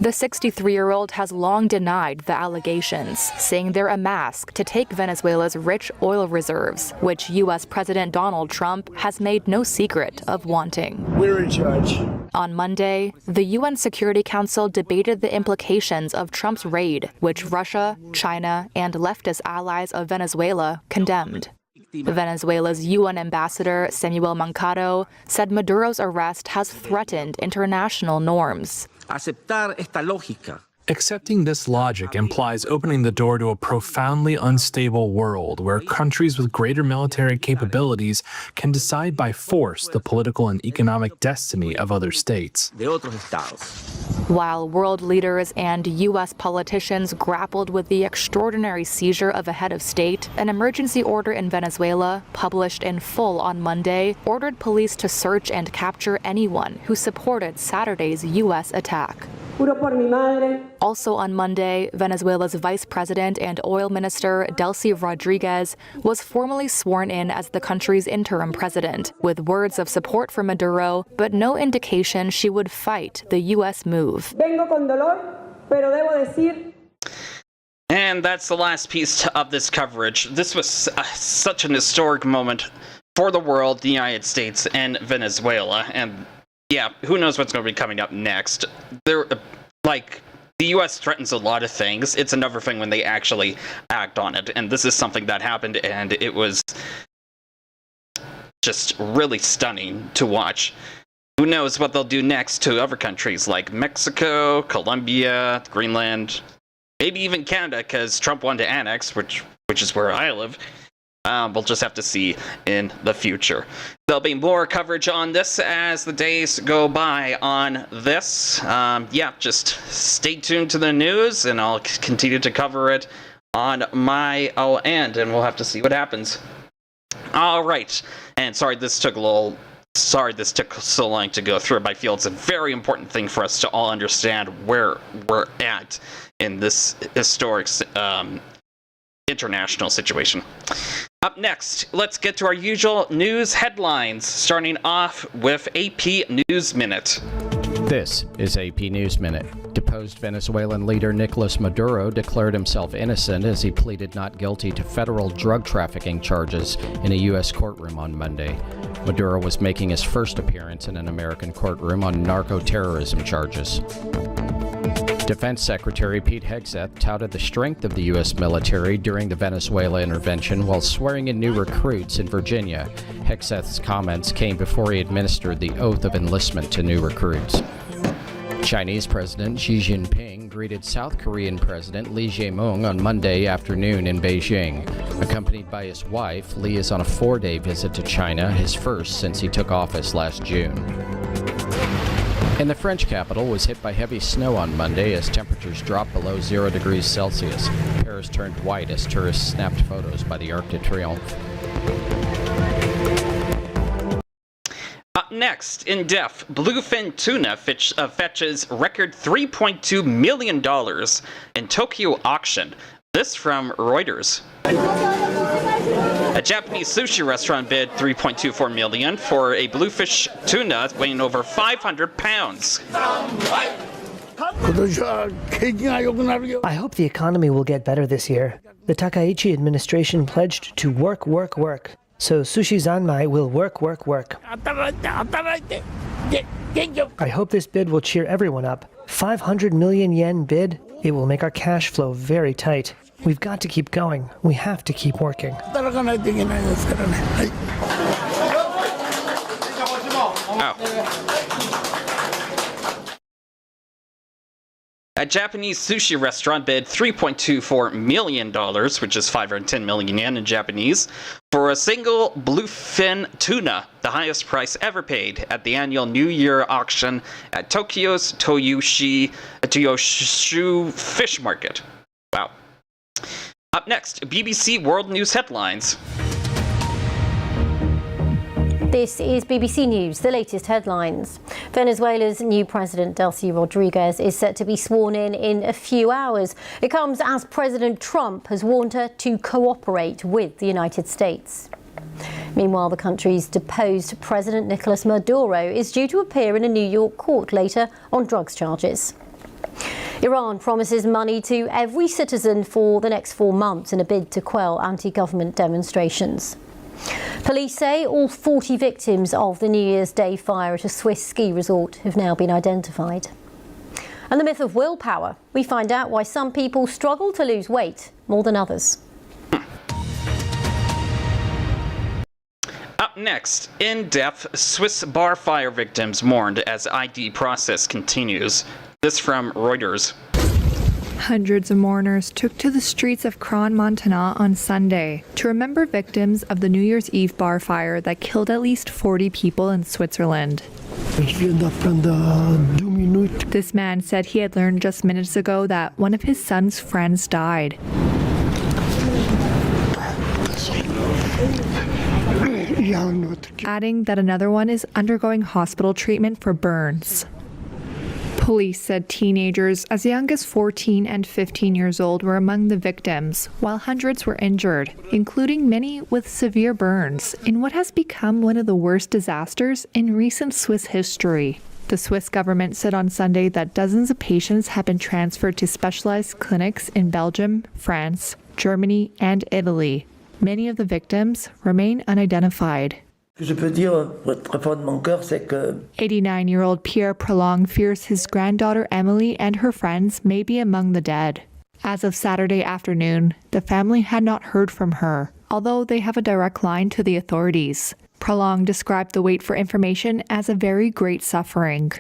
The 63-year-old has long denied the allegations, saying they're a mask to take Venezuela's rich oil reserves, which U.S. President Donald Trump has made no secret of wanting. We're in charge. On Monday, the UN Security Council debated the implications of Trump's raid, which Russia, China, and leftist allies of Venezuela condemned. Venezuela's UN ambassador, Samuel Mancado, said Maduro's arrest has threatened international norms. Accepting this logic implies opening the door to a profoundly unstable world where countries with greater military capabilities can decide by force the political and economic destiny of other states. While world leaders and U.S. politicians grappled with the extraordinary seizure of a head of state, an emergency order in Venezuela, published in full on Monday, ordered police to search and capture anyone who supported Saturday's U.S. attack. Also on Monday, Venezuela's vice president and oil minister, Delcy Rodriguez, was formally sworn in as the country's interim president, with words of support for Maduro, but no indication she would fight the U.S. move. And that's the last piece of this coverage. This was such an historic moment for the world, the United States, and Venezuela. And yeah, who knows what's going to be coming up next. The U.S. threatens a lot of things. It's another thing when they actually act on it. And this is something that happened, and it was just really stunning to watch. Who knows what they'll do next to other countries like Mexico, Colombia, Greenland, maybe even Canada, because Trump wanted to annex, which is where I live. We'll just have to see in the future. There'll be more coverage on this as the days go by on this. Just stay tuned to the news, and I'll continue to cover it on my end, and we'll have to see what happens. All right. And sorry this took so long to go through, but I feel it's a very important thing for us to all understand where we're at in this historic international situation. Up next, let's get to our usual news headlines, starting off with AP News Minute. This is AP News Minute. Deposed Venezuelan leader Nicolas Maduro declared himself innocent as he pleaded not guilty to federal drug trafficking charges in a U.S. courtroom on Monday. Maduro was making his first appearance in an American courtroom on narco-terrorism charges. Defense Secretary Pete Hegseth touted the strength of the U.S. military during the Venezuela intervention while swearing in new recruits in Virginia. Hegseth's comments came before he administered the oath of enlistment to new recruits. Chinese President Xi Jinping greeted South Korean President Lee Jae-myung on Monday afternoon in Beijing. Accompanied by his wife, Lee is on a 4-day visit to China, his first since he took office last June. And the French capital was hit by heavy snow on Monday as temperatures dropped below 0 degrees Celsius. Paris turned white as tourists snapped photos by the Arc de Triomphe. Up next, in depth, bluefin tuna fetches record $3.2 million in Tokyo auction. This from Reuters. A Japanese sushi restaurant bid $3.24 million for a bluefish tuna weighing over 500 pounds. I hope the economy will get better this year. The Takaichi administration pledged to work. So Sushi Zanmai will work. I hope this bid will cheer everyone up. 500 million yen bid? It will make our cash flow very tight. We've got to keep going. We have to keep working. A Japanese sushi restaurant bid $3.24 million, which is 510 million yen in Japanese, for a single bluefin tuna, the highest price ever paid at the annual New Year auction at Tokyo's Toyoshu Fish Market. Wow. Up next, BBC World News headlines. This is BBC News, the latest headlines. Venezuela's new president, Delcy Rodriguez, is set to be sworn in a few hours. It comes as President Trump has warned her to cooperate with the United States. Meanwhile, the country's deposed President Nicolas Maduro is due to appear in a New York court later on drugs charges. Iran promises money to every citizen for the next 4 months in a bid to quell anti-government demonstrations. Police say all 40 victims of the New Year's Day fire at a Swiss ski resort have now been identified. And the myth of willpower. We find out why some people struggle to lose weight more than others. Up next, in-depth, Swiss bar fire victims mourned as ID process continues. This from Reuters. Hundreds of mourners took to the streets of Crans-Montana on Sunday to remember victims of the New Year's Eve bar fire that killed at least 40 people in Switzerland. This man said he had learned just minutes ago that one of his son's friends died. Adding that another one is undergoing hospital treatment for burns. Police said teenagers as young as 14 and 15 years old were among the victims, while hundreds were injured, including many with severe burns, in what has become one of the worst disasters in recent Swiss history. The Swiss government said on Sunday that dozens of patients have been transferred to specialized clinics in Belgium, France, Germany, and Italy. Many of the victims remain unidentified. 89-year-old Pierre Prolong fears his granddaughter Emily and her friends may be among the dead. As of Saturday afternoon, the family had not heard from her, although they have a direct line to the authorities. Prolong described the wait for information as a very great suffering.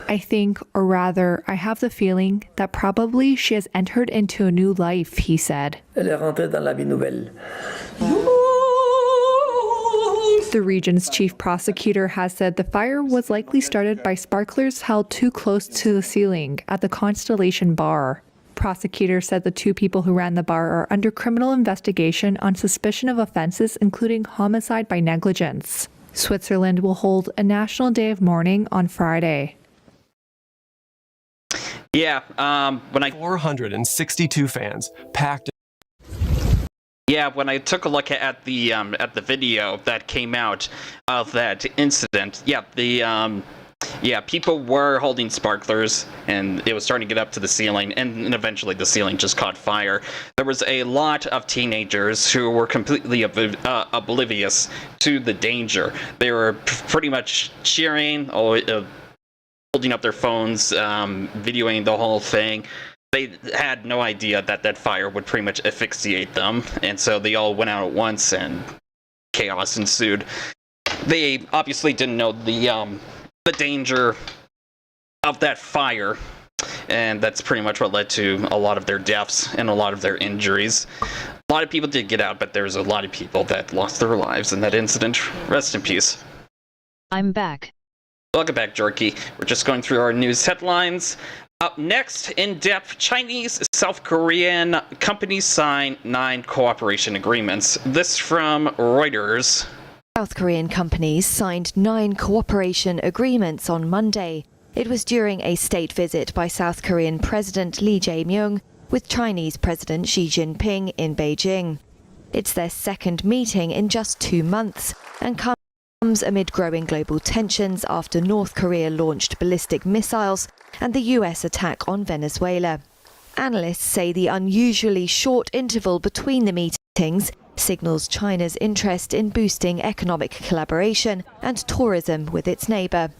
I think, or rather, I have the feeling that probably she has entered into a new life, he said. The region's chief prosecutor has said the fire was likely started by sparklers held too close to the ceiling at the Constellation Bar. Prosecutors said the two people who ran the bar are under criminal investigation on suspicion of offenses including homicide by negligence. Switzerland will hold a national day of mourning on Friday. Yeah, when I 462 fans packed. Yeah, when I took a look at the video that came out of that incident, people were holding sparklers, and it was starting to get up to the ceiling, and eventually the ceiling just caught fire. There was a lot of teenagers who were completely oblivious to the danger. They were pretty much cheering, holding up their phones, videoing the whole thing. They had no idea that that fire would pretty much asphyxiate them, and so they all went out at once, and chaos ensued. They obviously didn't know the danger of that fire, and that's pretty much what led to a lot of their deaths and a lot of their injuries. A lot of people did get out, but there's a lot of people that lost their lives in that incident. Rest in peace. I'm back. Welcome back, Jerky. We're just going through our news headlines. Up next, in-depth, Chinese, South Korean companies sign 9 cooperation agreements. This from Reuters. South Korean companies signed 9 cooperation agreements on Monday. It was during a state visit by South Korean President Lee Jae-myung with Chinese President Xi Jinping in Beijing. It's their second meeting in just 2 months and comes amid growing global tensions after North Korea launched ballistic missiles and the US attack on Venezuela. Analysts say the unusually short interval between the meetings signals China's interest in boosting economic collaboration and tourism with its neighbour.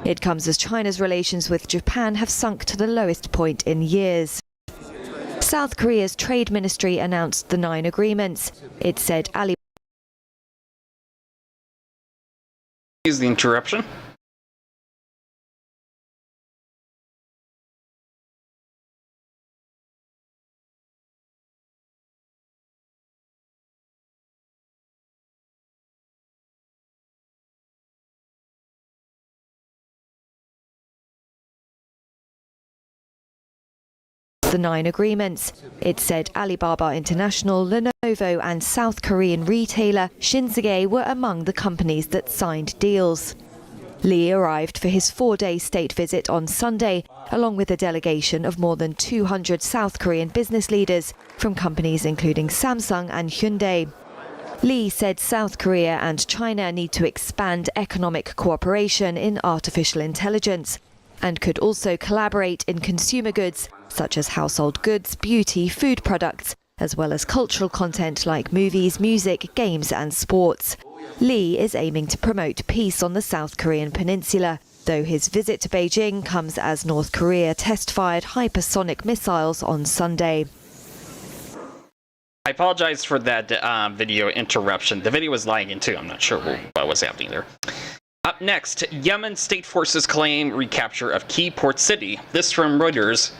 It comes as China's relations with Japan have sunk to the lowest point in years. South Korea's trade ministry announced the 9 agreements. It said Alibaba. Excuse the interruption. The 9 agreements. It said Alibaba International, Lenovo and South Korean retailer Shinsegae were among the companies that signed deals. Lee arrived for his 4-day state visit on Sunday, along with a delegation of more than 200 South Korean business leaders from companies including Samsung and Hyundai. Lee said South Korea and China need to expand economic cooperation in artificial intelligence and could also collaborate in consumer goods such as household goods, beauty, food products, as well as cultural content like movies, music, games and sports. Lee is aiming to promote peace on the South Korean peninsula, though his visit to Beijing comes as North Korea test-fired hypersonic missiles on Sunday. I apologize for that video interruption. The video was lagging too. I'm not sure what was happening there. Up next, Yemen state forces claim recapture of key port city. This from Reuters.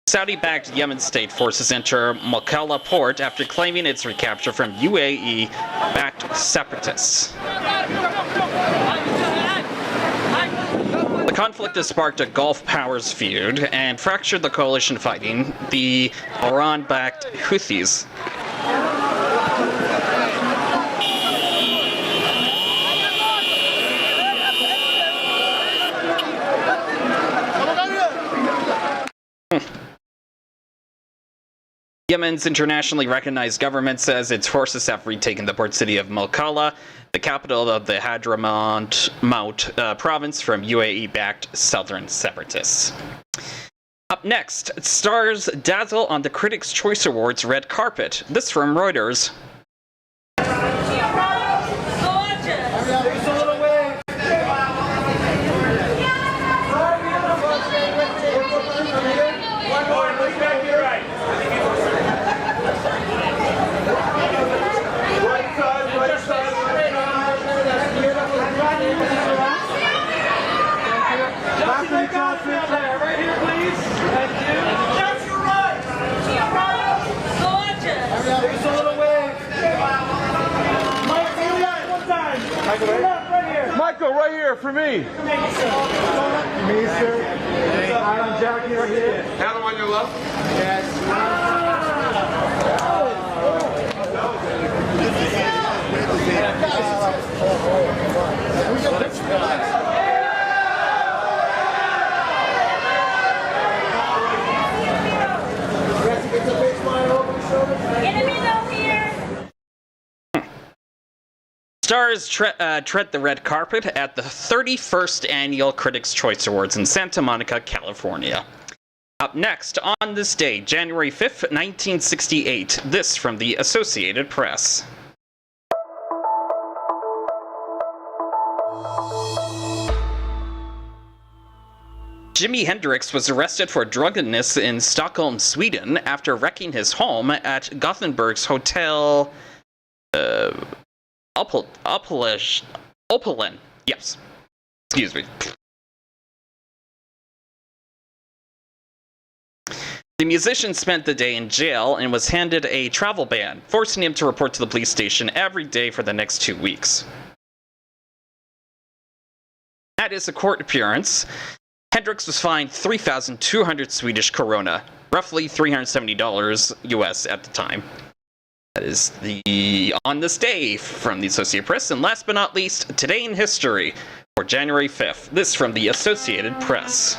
Saudi-backed Yemen state forces enter Mokalla port after claiming its recapture from UAE-backed separatists. The conflict has sparked a Gulf powers feud and fractured the coalition fighting the Iran-backed Houthis. Yemen's internationally recognized government says its forces have retaken the port city of Mokalla, the capital of the Hadramaut province, from UAE-backed southern separatists. Up next, stars dazzle on the Critics' Choice Awards red carpet. This from Reuters. Right here, please. Thank you. That's your right. Gorgeous. A little wave. Michael, right here for me. Me, sir. I'm Jackie right here. Have him on your left. Yes. Stars tread the red carpet at the 31st Annual Critics' Choice Awards in Santa Monica, California. Up next, on this day, January 5th, 1968, this from the Associated Press. Jimi Hendrix was arrested for drunkenness in Stockholm, Sweden, after wrecking his home at Gothenburg's Hotel Opalen. Yes. Excuse me. The musician spent the day in jail and was handed a travel ban, forcing him to report to the police station every day for the next 2 weeks. At his court appearance, Hendrix was fined 3,200 Swedish krona, roughly $370 US at the time. That is the On This Day from the Associated Press. And last but not least, Today in History for January 5th. This from the Associated Press.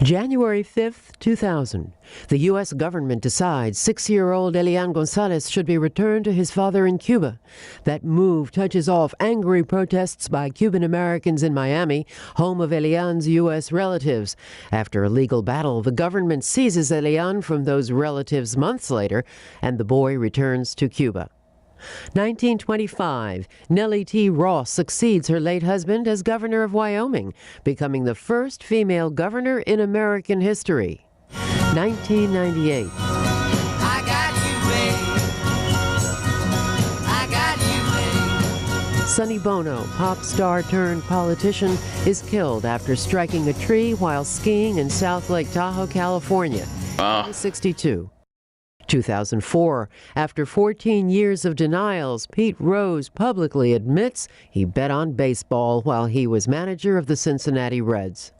January 5th, 2000. The U.S. government decides 6-year-old Elian Gonzalez should be returned to his father in Cuba. That move touches off angry protests by Cuban Americans in Miami, home of Elian's U.S. relatives. After a legal battle, the government seizes Elian from those relatives months later, and the boy returns to Cuba. 1925, Nellie T. Ross succeeds her late husband as governor of Wyoming, becoming the first female governor in American history. 1998. I got you, babe. Sonny Bono, pop star turned politician, is killed after striking a tree while skiing in South Lake Tahoe, California. 62. 2004. After 14 years of denials, Pete Rose publicly admits he bet on baseball while he was manager of the Cincinnati Reds.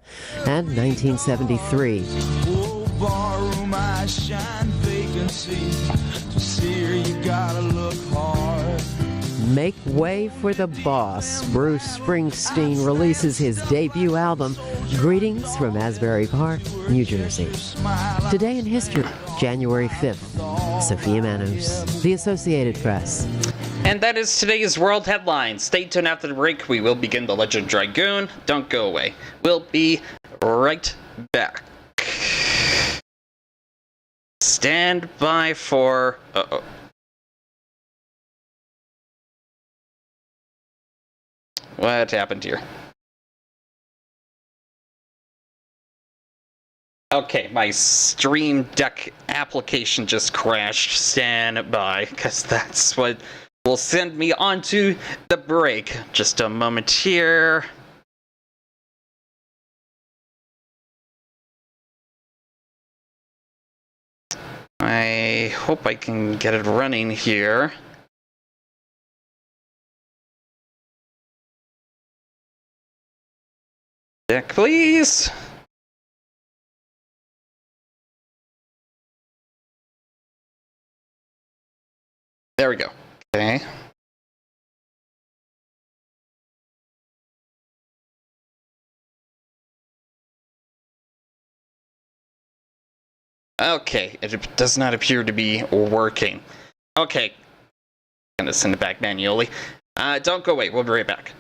And 1973. Barroom, I shine vacancy. To see her, you gotta look hard. Make way for the boss. Bruce Springsteen releases his debut album, Greetings from Asbury Park, New Jersey. Today in History, January 5th. Sophia Manos, The Associated Press. And that is today's World Headlines. Stay tuned after the break. We will begin the Legend Dragoon. Don't go away. We'll be right back. Stand by for... Uh-oh. What happened here? Okay, my Stream Deck application just crashed. Stand by, because that's what will send me onto the break. Just a moment here. I hope I can get it running here. Deck, please. There we go. Okay. Okay, it does not appear to be working. Okay. I'm gonna send it back manually. Don't go away, we'll be right back.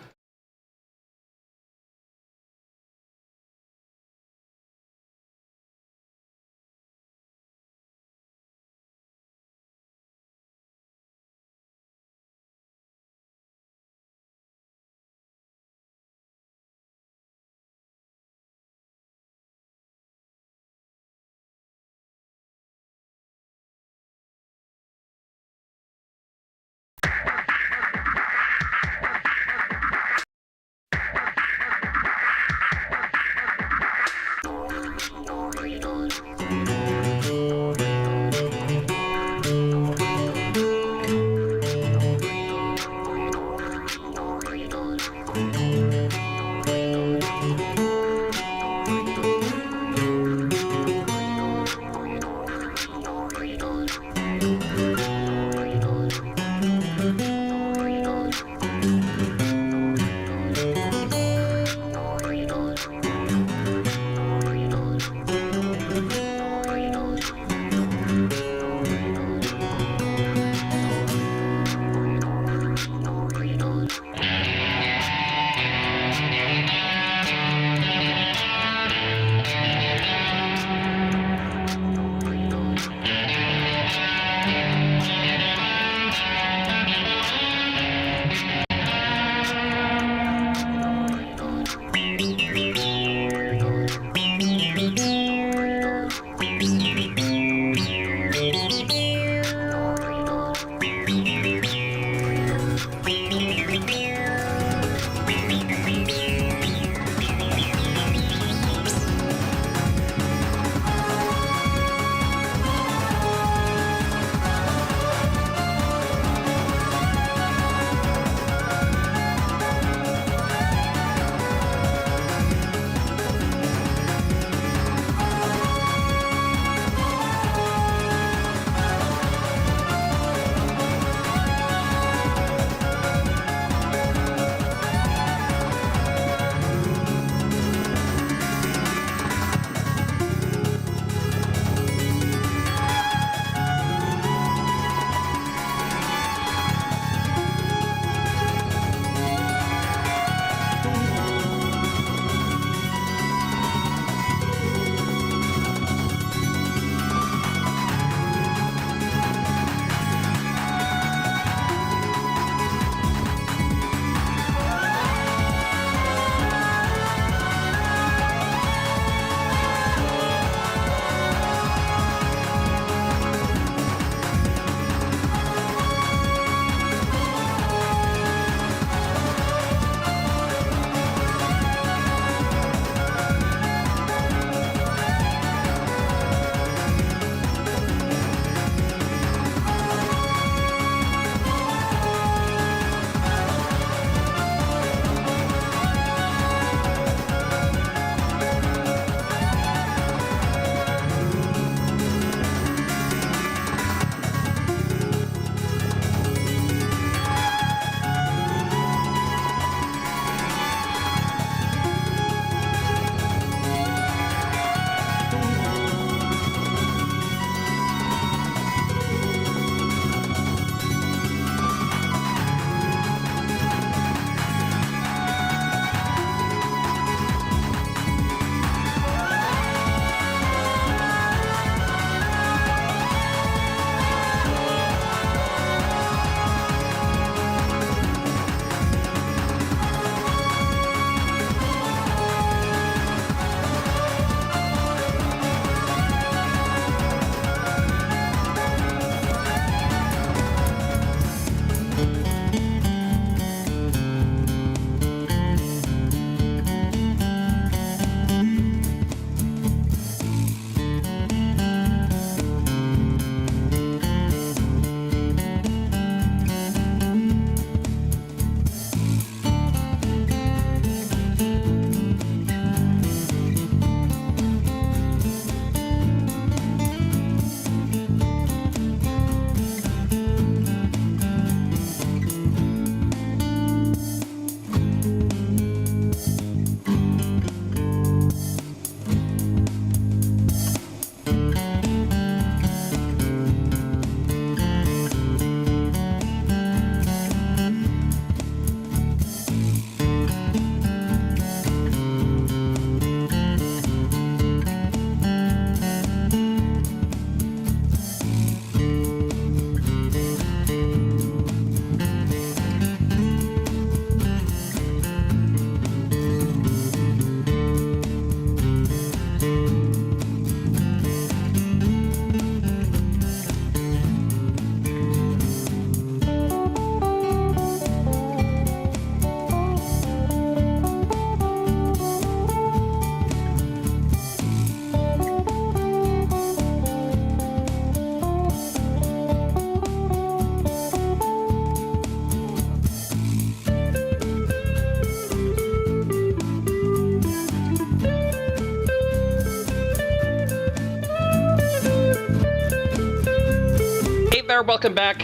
there, welcome back.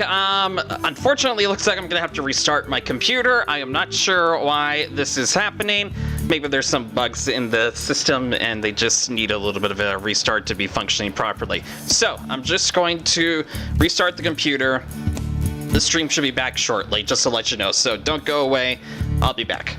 Unfortunately, it looks like I'm gonna have to restart my computer. I am not sure why this is happening. Maybe there's some bugs in the system and they just need a little bit of a restart to be functioning properly. So I'm just going to restart the computer. The stream should be back shortly, just to let you know. So don't go away, I'll be back.